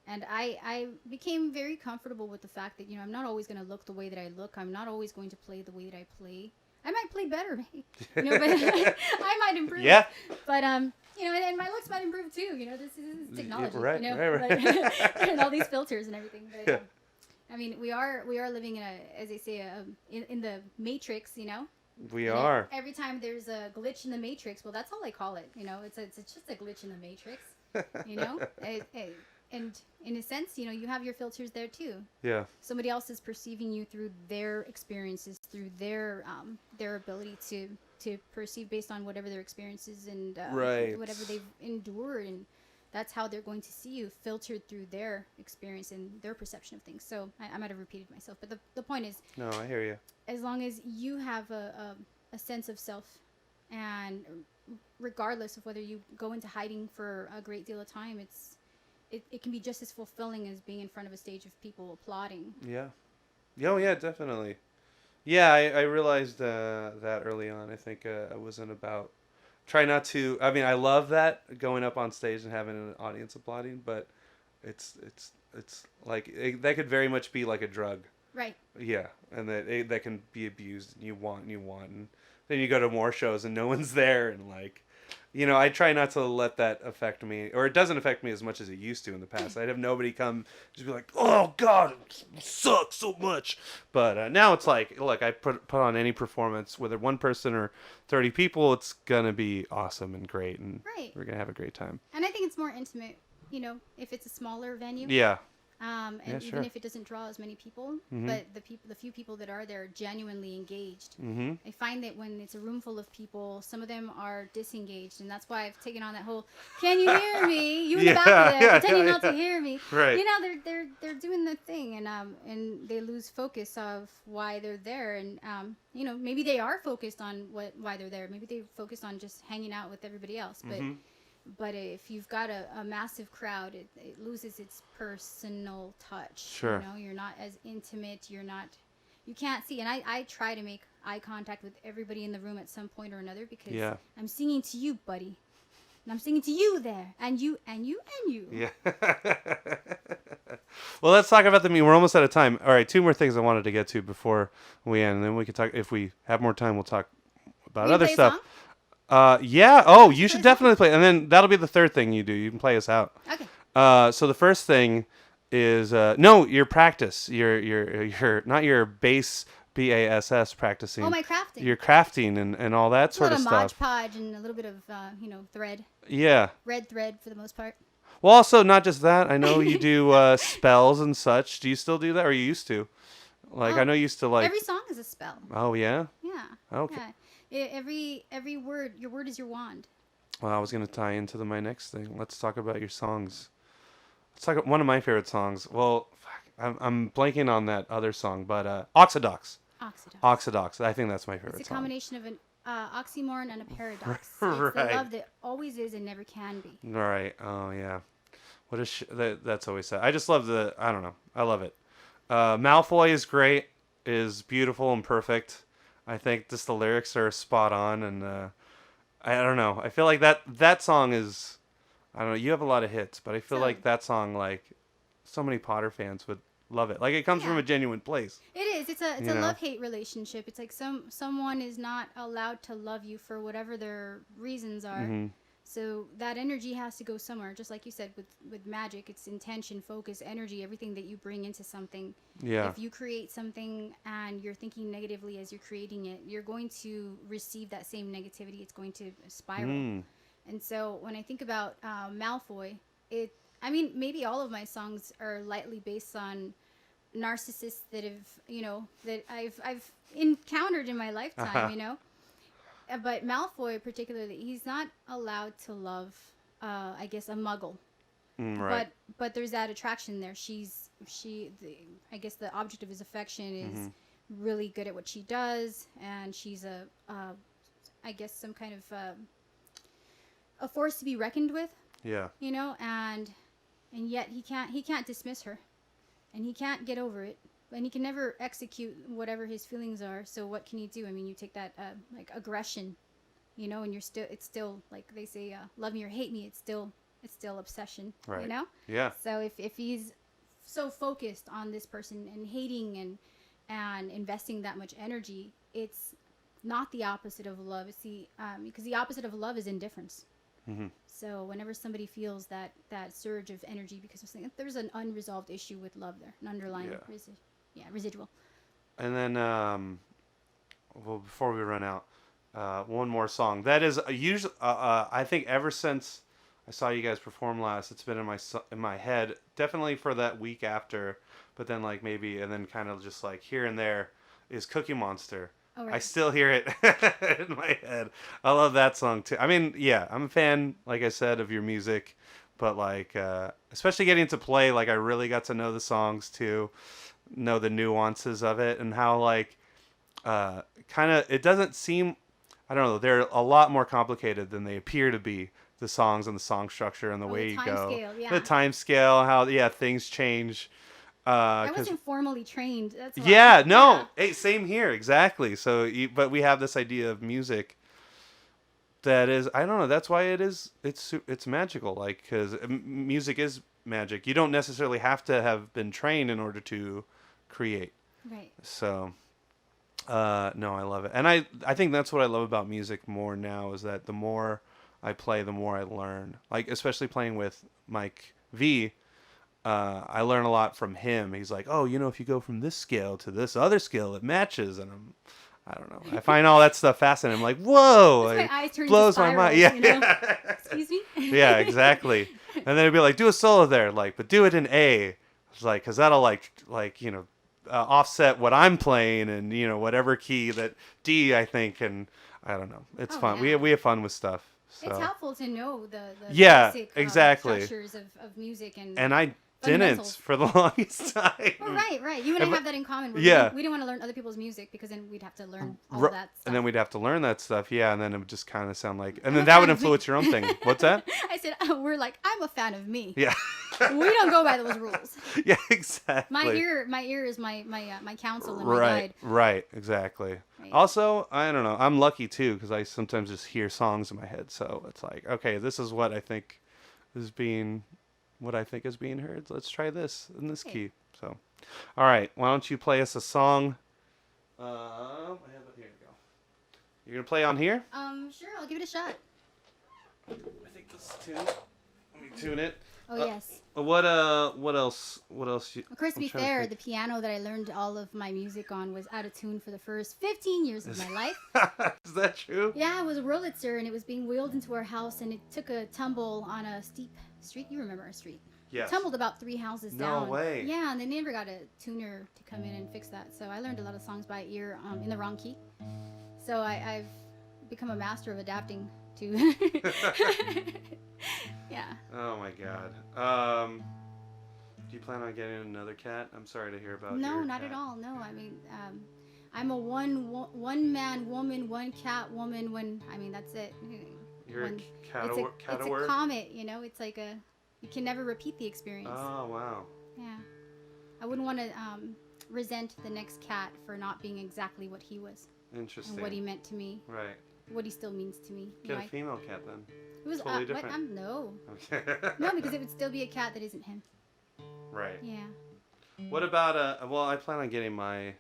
[SPEAKER 2] and I became very comfortable with the fact that, you know, I'm not always going to look the way that I look. I'm not always going to play the way that I play. I might play better, you know, but I might improve.
[SPEAKER 1] Yeah.
[SPEAKER 2] But you know, and my looks might improve too. You know, this is technology.
[SPEAKER 1] Right.
[SPEAKER 2] You know,
[SPEAKER 1] Right.
[SPEAKER 2] and all these filters and everything. But I mean, we are living in as they say, in the matrix. You know.
[SPEAKER 1] We are.
[SPEAKER 2] Every time there's a glitch in the matrix, well, that's all I call it. You know, it's just a glitch in the matrix. You know. And in a sense, you know, you have your filters there too. Yeah. Somebody else is perceiving you through their experiences, through their ability to perceive based on whatever their experiences and whatever they've endured, and that's how they're going to see you, filtered through their experience and their perception of things. So I might have repeated myself, but the point is, no, I hear you. As long as you have a sense of self, and regardless of whether you go into hiding for a great deal of time, it can be just as fulfilling as being in front of a stage of people applauding. Yeah. Oh, yeah, definitely. Yeah, I realized that early on. I think I wasn't about... Try not to... I mean, I love that, going up on stage and having an audience applauding, but it's like... that could very much be like a drug. Right. Yeah, and that can be abused, and you want, and then you go to more shows and no one's there, and like... You know, I try not to let that affect me, or it doesn't affect me as much as it used to in the past. I'd have nobody come just be like, "Oh God, it sucks so much." But now it's like, look, I put on any performance, whether one person or 30 people, it's gonna be awesome and great, and we're gonna have a great time. And I think it's more intimate, you know, if it's a smaller venue. Yeah. And even if it doesn't draw as many people, but the few people that are there are genuinely engaged. I find that when it's a room full of people, some of them are disengaged, and that's why I've taken on that whole "Can you hear me?" You in the back of there pretending not to hear me. Right. You know, they're doing the thing, and they lose focus of why they're there, and you know, maybe they are focused on why they're there. Maybe they're focused on just hanging out with everybody else, but. But if you've got a massive crowd, it loses its personal touch. Sure. You know, you're not as intimate. You can't see. And I try to make eye contact with everybody in the room at some point or another, because I'm singing to you, buddy. And I'm singing to you there. And you, and you, and you. Yeah. Well, let's talk about the meeting. We're almost out of time. All right, 2 more things I wanted to get to before we end. And then we can talk, if we have more time, we'll talk about other stuff. Yeah. Oh, you should definitely play. And then that'll be the third thing you do. You can play us out. Okay. So the first thing is, no, your practice. Your not your bass, BASS practicing. Oh, my crafting. Your crafting and all that sort of stuff. A little Mod Podge and a little bit of, thread. Yeah. Red thread for the most part. Well, also, not just that. I know you do spells and such. Do you still do that, or you used to? Like, I know you used to, like... Every song is a spell. Oh, yeah? Yeah. Okay. Yeah. Every word, your word is your wand. Well, I was going to tie into my next thing. Let's talk about your songs. Let's talk about one of my favorite songs. Well,
[SPEAKER 1] I'm blanking on that other song, but Oxidox.
[SPEAKER 2] Oxidox.
[SPEAKER 1] Oxidox. I think that's my favorite
[SPEAKER 2] It's a
[SPEAKER 1] song.
[SPEAKER 2] combination of an oxymoron and a paradox. It's
[SPEAKER 1] Right.
[SPEAKER 2] the love that always is and never can be.
[SPEAKER 1] Right. Oh yeah. What is that's always sad. I just love I don't know. I love it. Malfoy is great. Is beautiful and perfect. I think just the lyrics are spot on, and I don't know. I feel like that song is. I don't know. You have a lot of hits, but I feel like that song, like, so many Potter fans would love it. Like, it comes from a genuine place.
[SPEAKER 2] It is. It's a love-hate relationship. It's like someone is not allowed to love you for whatever their reasons are.
[SPEAKER 1] Mm-hmm.
[SPEAKER 2] So that energy has to go somewhere. Just like you said, with magic, it's intention, focus, energy, everything that you bring into something.
[SPEAKER 1] Yeah.
[SPEAKER 2] If you create something and you're thinking negatively as you're creating it, you're going to receive that same negativity. It's going to spiral.
[SPEAKER 1] Mm.
[SPEAKER 2] And so when I think about Malfoy, maybe all of my songs are lightly based on narcissists that I've encountered in my lifetime, But Malfoy particularly, he's not allowed to love, I guess, a muggle.
[SPEAKER 1] Right.
[SPEAKER 2] But there's that attraction there. I guess the object of his affection is really good at what she does, and she's I guess some kind of a force to be reckoned with.
[SPEAKER 1] Yeah.
[SPEAKER 2] And yet he can't dismiss her, and he can't get over it, and he can never execute whatever his feelings are. So what can he do? I mean, you take that like aggression, and it's still like they say, love me or hate me. It's still obsession.
[SPEAKER 1] Right.
[SPEAKER 2] Yeah. So if he's so focused on this person and hating and investing that much energy, it's not the opposite of love. It's because the opposite of love is indifference.
[SPEAKER 1] Mm-hmm.
[SPEAKER 2] So whenever somebody feels that surge of energy because of something, there's an unresolved issue with love there, an underlying residual.
[SPEAKER 1] And then, before we run out, one more song. That is usually, I think ever since I saw you guys perform last, it's been in my head, definitely for that week after, but then like maybe, and then kind of just like here and there, is Cookie Monster. Oh, right. I still hear it in my head. I love that song too. I mean, yeah, I'm a fan, like I said, of your music, but like, especially getting to play, like I really got to know the songs too, know the nuances of it, and how like, kind of, it doesn't seem, I don't know, they're a lot more complicated than they appear to be. The songs and the song structure and the way you go, the time scale, how things change.
[SPEAKER 2] I wasn't formally trained. That's why.
[SPEAKER 1] Yeah, no. Yeah. Hey, same here, exactly. So, but we have this idea of music that is, I don't know. That's why it's magical. Like, because music is magic. You don't necessarily have to have been trained in order to create.
[SPEAKER 2] Right.
[SPEAKER 1] So, no, I love it, and I think that's what I love about music more now is that the more I play, the more I learn. Like, especially playing with Mike V. I learn a lot from him. He's like, oh, if you go from this scale to this other scale, it matches. And I don't know. I find all that stuff fascinating. I'm like, whoa.
[SPEAKER 2] My eyes turn
[SPEAKER 1] blows
[SPEAKER 2] spirals,
[SPEAKER 1] my mind. Yeah.
[SPEAKER 2] Excuse me?
[SPEAKER 1] Yeah, exactly. And then it'd be like, do a solo there. Like, but do it in A. It's like, because that'll offset what I'm playing and, whatever key that D, I think. And I don't know. It's fun. Yeah. We have fun with stuff. So.
[SPEAKER 2] It's helpful to know the basic
[SPEAKER 1] exactly.
[SPEAKER 2] structures of music
[SPEAKER 1] and I didn't for the longest time.
[SPEAKER 2] Oh, right. You and I have that in common. We didn't want to learn other people's music because then we'd have to learn all that stuff.
[SPEAKER 1] And then we'd have to learn that stuff, and then it would just kind of sound like, and then that would influence your own thing. What's that?
[SPEAKER 2] I said, we're like, I'm a fan of me.
[SPEAKER 1] Yeah.
[SPEAKER 2] We don't go by those rules.
[SPEAKER 1] Yeah, exactly.
[SPEAKER 2] My ear is my counsel and my guide.
[SPEAKER 1] Right, exactly. Right. Also, I don't know. I'm lucky too because I sometimes just hear songs in my head, so it's like, okay, this is what I think is being heard. Let's try this in this key. So, all right, why don't you play us a song? I have it here. You go. You're gonna play on here?
[SPEAKER 2] Sure. I'll give it a shot.
[SPEAKER 1] I think this is tuned. Let me tune it.
[SPEAKER 2] Oh yes.
[SPEAKER 1] What else?
[SPEAKER 2] Of course, to be fair, the piano that I learned all of my music on was out of tune for the first 15 years of my life.
[SPEAKER 1] Is that true?
[SPEAKER 2] Yeah, it was a Wurlitzer, and it was being wheeled into our house, and it took a tumble on a steep street. You remember our street?
[SPEAKER 1] Yeah.
[SPEAKER 2] Tumbled about 3 houses down.
[SPEAKER 1] No way.
[SPEAKER 2] Yeah, and they never got a tuner to come in and fix that. So I learned a lot of songs by ear in the wrong key. So I've become a master of adapting to. Yeah.
[SPEAKER 1] Oh my God. Do you plan on getting another cat? I'm sorry to hear about
[SPEAKER 2] No,
[SPEAKER 1] your
[SPEAKER 2] not
[SPEAKER 1] cat.
[SPEAKER 2] at all. No, I mean, I'm a one man woman, one cat woman. I mean, that's it.
[SPEAKER 1] You're
[SPEAKER 2] One,
[SPEAKER 1] a cat
[SPEAKER 2] it's a comet. You know, it's like you can never repeat the experience.
[SPEAKER 1] Oh, wow.
[SPEAKER 2] Yeah, I wouldn't want to resent the next cat for not being exactly what he was
[SPEAKER 1] Interesting.
[SPEAKER 2] and what he meant to me.
[SPEAKER 1] Right.
[SPEAKER 2] What he still means to me.
[SPEAKER 1] Get a female cat then.
[SPEAKER 2] It was
[SPEAKER 1] totally different.
[SPEAKER 2] no,
[SPEAKER 1] Okay.
[SPEAKER 2] no, because it would still be a cat that isn't him.
[SPEAKER 1] Right.
[SPEAKER 2] Yeah.
[SPEAKER 1] What about well, I plan on getting my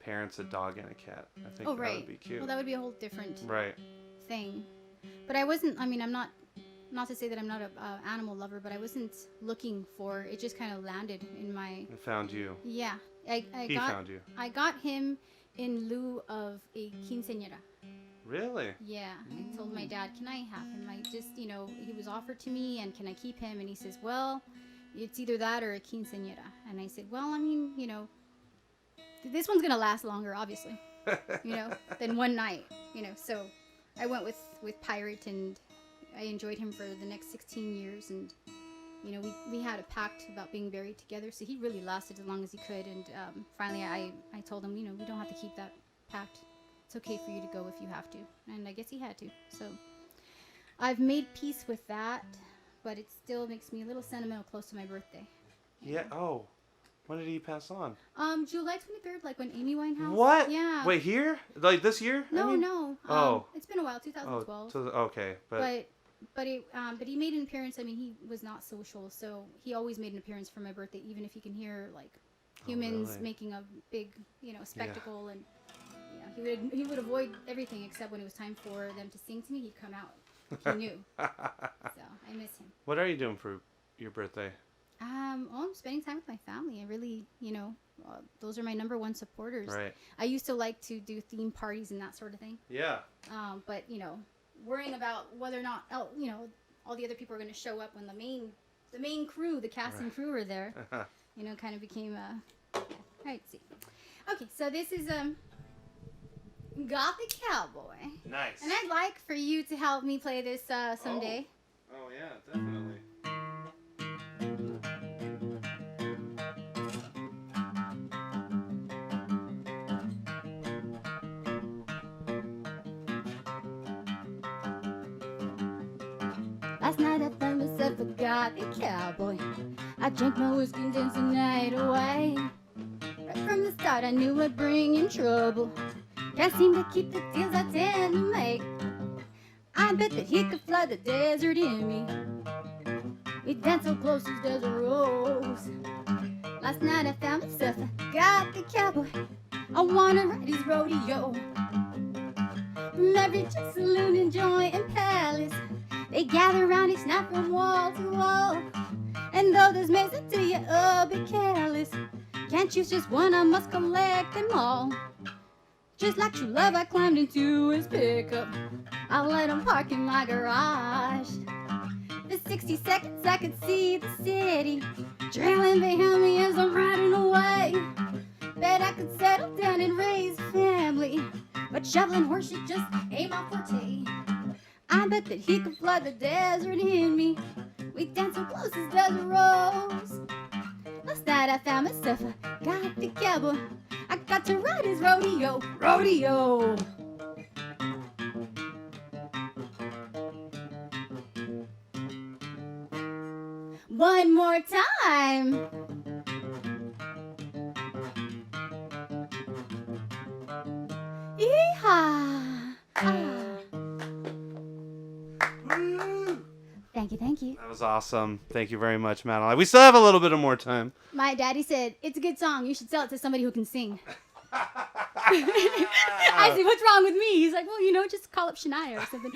[SPEAKER 1] parents a dog and a cat. I think that would be cute.
[SPEAKER 2] Well, that would be a whole different thing. But I wasn't. I mean, I'm not. Not to say that I'm not a animal lover, but I wasn't looking for. It just kind of landed in my.
[SPEAKER 1] It found you.
[SPEAKER 2] Yeah,
[SPEAKER 1] He found you.
[SPEAKER 2] I got him in lieu of a quinceañera.
[SPEAKER 1] Really?
[SPEAKER 2] Yeah, I told my dad, can I have him? I just, he was offered to me, and can I keep him? And he says, well, it's either that or a quinceañera. And I said, well, I mean, this one's gonna last longer, obviously, than one night, So I went with Pirate, and I enjoyed him for the next 16 years, and we had a pact about being buried together, so he really lasted as long as he could. And finally, I told him, we don't have to keep that pact. It's okay for you to go if you have to. And I guess he had to. So I've made peace with that, but it still makes me a little sentimental close to my birthday.
[SPEAKER 1] Yeah. Oh, when did he pass on?
[SPEAKER 2] July 23rd, like when Amy Winehouse.
[SPEAKER 1] What?
[SPEAKER 2] Yeah.
[SPEAKER 1] Wait, here? Like this year?
[SPEAKER 2] No,
[SPEAKER 1] I mean?
[SPEAKER 2] no.
[SPEAKER 1] Oh.
[SPEAKER 2] It's been a while, 2012.
[SPEAKER 1] Oh, okay, but
[SPEAKER 2] But he made an appearance. I mean, he was not social, so he always made an appearance for my birthday, even if you can hear like humans
[SPEAKER 1] really?
[SPEAKER 2] making a big, spectacle, and he would avoid everything except when it was time for them to sing to me. He'd come out. He knew. So I miss him.
[SPEAKER 1] What are you doing for your birthday?
[SPEAKER 2] I'm spending time with my family. I really, those are my number one supporters.
[SPEAKER 1] Right.
[SPEAKER 2] I used to like to do theme parties and that sort of thing.
[SPEAKER 1] Yeah.
[SPEAKER 2] But worrying about whether or not all the other people are going to show up when the main crew, the cast and crew are there, kind of became a. Right. See. Okay, so this is Gothic Cowboy.
[SPEAKER 1] Nice.
[SPEAKER 2] And I'd like for you to help me play this someday.
[SPEAKER 1] Oh yeah, definitely.
[SPEAKER 2] Last night I found myself a Gothic cowboy. I drank my whiskey and danced the night away. Right from the start I knew I'd bring in trouble. Can't seem to keep the deals I tend to make. I bet that he could fly the desert in me. We danced so close as desert rose. Last night I found myself a Gothic cowboy. I wanna ride his rodeo. From every jet, saloon and joint and palace, they gather around each night from wall to wall. And though there's amazing to you, oh, be careless. Can't choose just one, I must collect them all. Just like true love, I climbed into his pickup. I let him park in my garage. For 60 seconds I could see the city trailing behind me as I'm riding away. Bet I could settle down and raise a family, but shoveling horses just ain't my forte. I bet that he could fly the desert in me. We danced so close as desert rose. Last night I found myself a Gothic cowboy. I got to ride his rodeo, rodeo. One more time. Yeehaw. Thank you.
[SPEAKER 1] That was awesome. Thank you very much, Madelyne. We still have a little bit of more time.
[SPEAKER 2] My daddy said, it's a good song. You should sell it to somebody who can sing. I said, what's wrong with me? He's like, well, just call up Shania or something.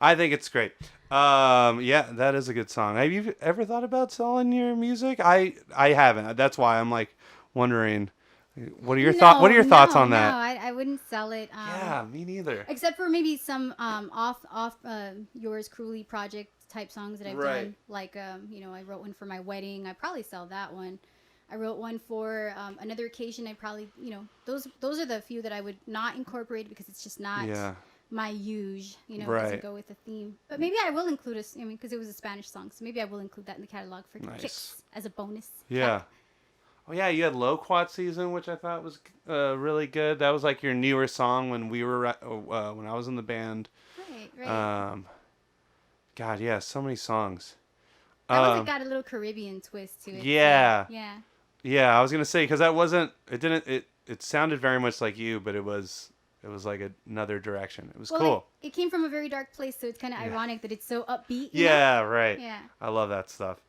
[SPEAKER 1] I think it's great. Yeah, that is a good song. Have you ever thought about selling your music? I haven't. That's why I'm like wondering. What are your thoughts? What are your thoughts on that?
[SPEAKER 2] No, I wouldn't sell it.
[SPEAKER 1] Yeah, me neither.
[SPEAKER 2] Except for maybe some off yours cruelly project type songs that I've done. Like I wrote one for my wedding. I probably sell that one. I wrote one for another occasion. I probably those are the few that I would not incorporate because it's just not.
[SPEAKER 1] Yeah.
[SPEAKER 2] my usual, you know, it
[SPEAKER 1] Right.
[SPEAKER 2] doesn't go with the theme. But maybe I will include a, I mean, because it was a Spanish song, so maybe I will include that in the catalog for
[SPEAKER 1] Nice.
[SPEAKER 2] kicks as a bonus.
[SPEAKER 1] Yeah. Oh yeah, you had Loquat Season, which I thought was really good. That was like your newer song when we were when I was in the band.
[SPEAKER 2] Right, right.
[SPEAKER 1] God, yeah, so many songs.
[SPEAKER 2] That was like got a little Caribbean twist to it.
[SPEAKER 1] Yeah.
[SPEAKER 2] So, yeah.
[SPEAKER 1] Yeah, I was gonna say because that wasn't. It didn't. It sounded very much like you, but it was. It was like another direction. It was
[SPEAKER 2] Well,
[SPEAKER 1] cool.
[SPEAKER 2] it came from a very dark place, so it's kind of ironic that it's so upbeat. You
[SPEAKER 1] Yeah,
[SPEAKER 2] know?
[SPEAKER 1] right.
[SPEAKER 2] Yeah.
[SPEAKER 1] I love that stuff.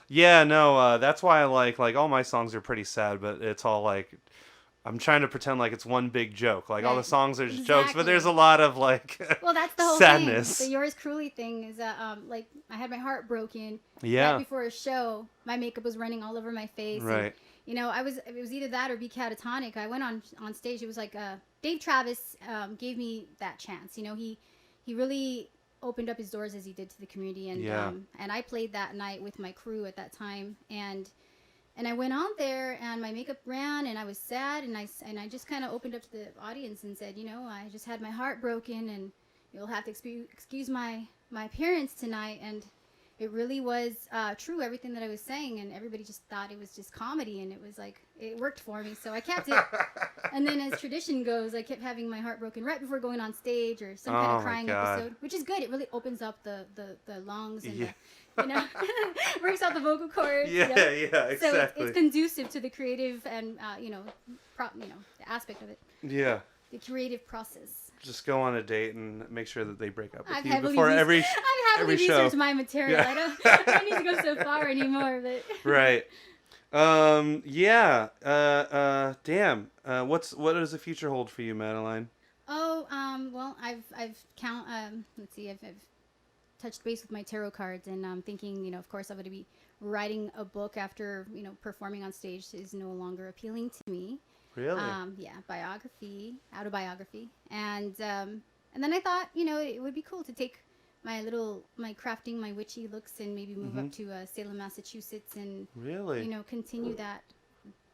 [SPEAKER 1] Yeah, no, that's why I like all my songs are pretty sad, but it's all like I'm trying to pretend like it's one big joke. Like all the
[SPEAKER 2] Right.
[SPEAKER 1] songs are just jokes, but
[SPEAKER 2] Exactly.
[SPEAKER 1] there's a lot of like
[SPEAKER 2] Well, that's the whole
[SPEAKER 1] sadness.
[SPEAKER 2] thing. The Yours Cruelly thing is that, like, I had my heart broken.
[SPEAKER 1] Yeah.
[SPEAKER 2] Right before a show, my makeup was running all over my face.
[SPEAKER 1] Right.
[SPEAKER 2] And, you know, it was either that or be catatonic. I went on stage. It was like Dave Travis gave me that chance. You know, he really opened up his doors as he did to the community, and I played that night with my crew at that time, and I went on there, and my makeup ran, and I was sad, and I just kind of opened up to the audience and said, you know, I just had my heart broken, and you'll have to excuse my appearance tonight, and it really was true, everything that I was saying, and everybody just thought it was just comedy, and it was like, it worked for me, so I kept it. And then as tradition goes, I kept having my heart broken right before going on stage or some kind of crying episode, which is good. It really opens up the lungs and you know, works out the vocal cords.
[SPEAKER 1] Yeah,
[SPEAKER 2] you know?
[SPEAKER 1] yeah, exactly.
[SPEAKER 2] So it's conducive to the creative and, you know, the aspect of it.
[SPEAKER 1] Yeah.
[SPEAKER 2] The creative process.
[SPEAKER 1] Just go on a date and make sure that they break up with
[SPEAKER 2] I've
[SPEAKER 1] you
[SPEAKER 2] heavily
[SPEAKER 1] before every show.
[SPEAKER 2] researched my material.
[SPEAKER 1] Yeah.
[SPEAKER 2] I don't need to go so far anymore. But
[SPEAKER 1] Right. Yeah. Damn. What does the future hold for you, Madelyne?
[SPEAKER 2] Oh, well, I've let's see, I've touched base with my tarot cards, and I'm thinking, you know, of course, I'm going to be writing a book after, you know, performing on stage is no longer appealing to me.
[SPEAKER 1] Really?
[SPEAKER 2] Yeah, autobiography, and then I thought, you know, it would be cool to take my crafting, my witchy looks, and maybe move up to Salem, Massachusetts, and
[SPEAKER 1] Really?
[SPEAKER 2] you know, continue that,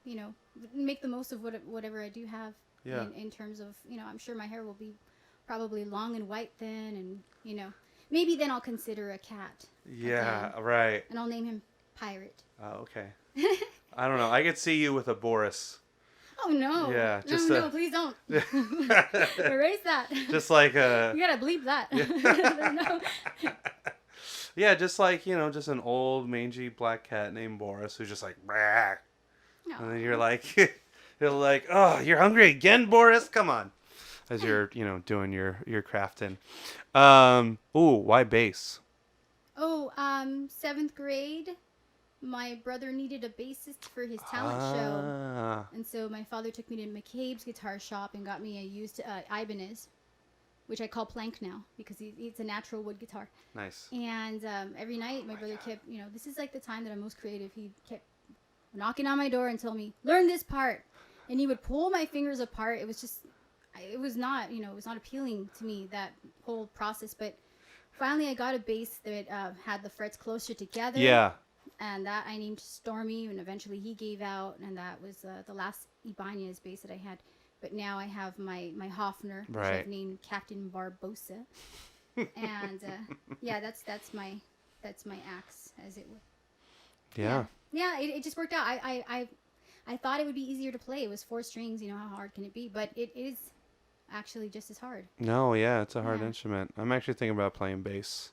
[SPEAKER 2] you know, make the most of whatever I do have.
[SPEAKER 1] Yeah.
[SPEAKER 2] In terms of, you know, I'm sure my hair will be probably long and white then, and you know, maybe then I'll consider a cat.
[SPEAKER 1] Yeah.
[SPEAKER 2] again,
[SPEAKER 1] Right.
[SPEAKER 2] and I'll name him Pirate.
[SPEAKER 1] Oh, okay. I don't know. I could see you with a Boris.
[SPEAKER 2] Oh no!
[SPEAKER 1] Yeah, just
[SPEAKER 2] no, please don't. Erase that.
[SPEAKER 1] Just like
[SPEAKER 2] You gotta bleep that. No.
[SPEAKER 1] Yeah, just like, you know, just an old mangy black cat named Boris who's just like, "Brah."
[SPEAKER 2] No.
[SPEAKER 1] And then you're like, you're like, oh, you're hungry again, Boris? Come on. As you're, you know, doing your crafting. Ooh, why bass?
[SPEAKER 2] Oh, 7th grade, my brother needed a bassist for his talent show. And so my father took me to McCabe's guitar shop and got me a used Ibanez, which I call plank now because it's a natural wood guitar.
[SPEAKER 1] Nice.
[SPEAKER 2] And every night my brother kept, you know, this is like the time that I'm most creative. He kept knocking on my door and told me, learn this part. And he would pull my fingers apart. It was just, it was not, you know, it was not appealing to me, that whole process. But finally I got a bass that had the frets closer together.
[SPEAKER 1] Yeah.
[SPEAKER 2] And that I named Stormy, and eventually he gave out, and that was the last Ibanez bass that I had. But now I have my Hofner, which I've named Captain Barbosa. And yeah, that's my axe, as it were.
[SPEAKER 1] Yeah.
[SPEAKER 2] Yeah, it just worked out. I thought it would be easier to play. It was 4 strings, you know, how hard can it be? But it is actually just as hard.
[SPEAKER 1] No, yeah, it's a hard instrument. I'm actually thinking about playing bass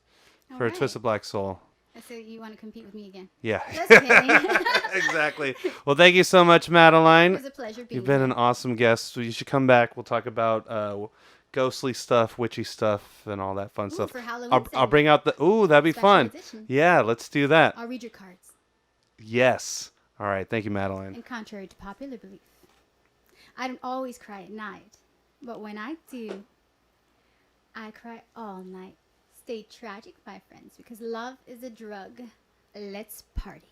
[SPEAKER 1] for
[SPEAKER 2] All right.
[SPEAKER 1] Twisted Black Soul.
[SPEAKER 2] So you want to compete with me again?
[SPEAKER 1] Yeah.
[SPEAKER 2] Just kidding.
[SPEAKER 1] Exactly. Well, thank you so much, Madelyne.
[SPEAKER 2] It was a pleasure being
[SPEAKER 1] You've been
[SPEAKER 2] here.
[SPEAKER 1] an awesome guest. So you should come back. We'll talk about ghostly stuff, witchy stuff, and all that fun stuff.
[SPEAKER 2] For Halloween.
[SPEAKER 1] I'll bring out the... Ooh, that'd be
[SPEAKER 2] Special
[SPEAKER 1] fun.
[SPEAKER 2] edition.
[SPEAKER 1] Yeah, let's do that.
[SPEAKER 2] I'll read your cards.
[SPEAKER 1] Yes. All right. Thank you, Madelyne.
[SPEAKER 2] And contrary to popular belief, I don't always cry at night. But when I do, I cry all night. Stay tragic, my friends, because love is a drug. Let's party.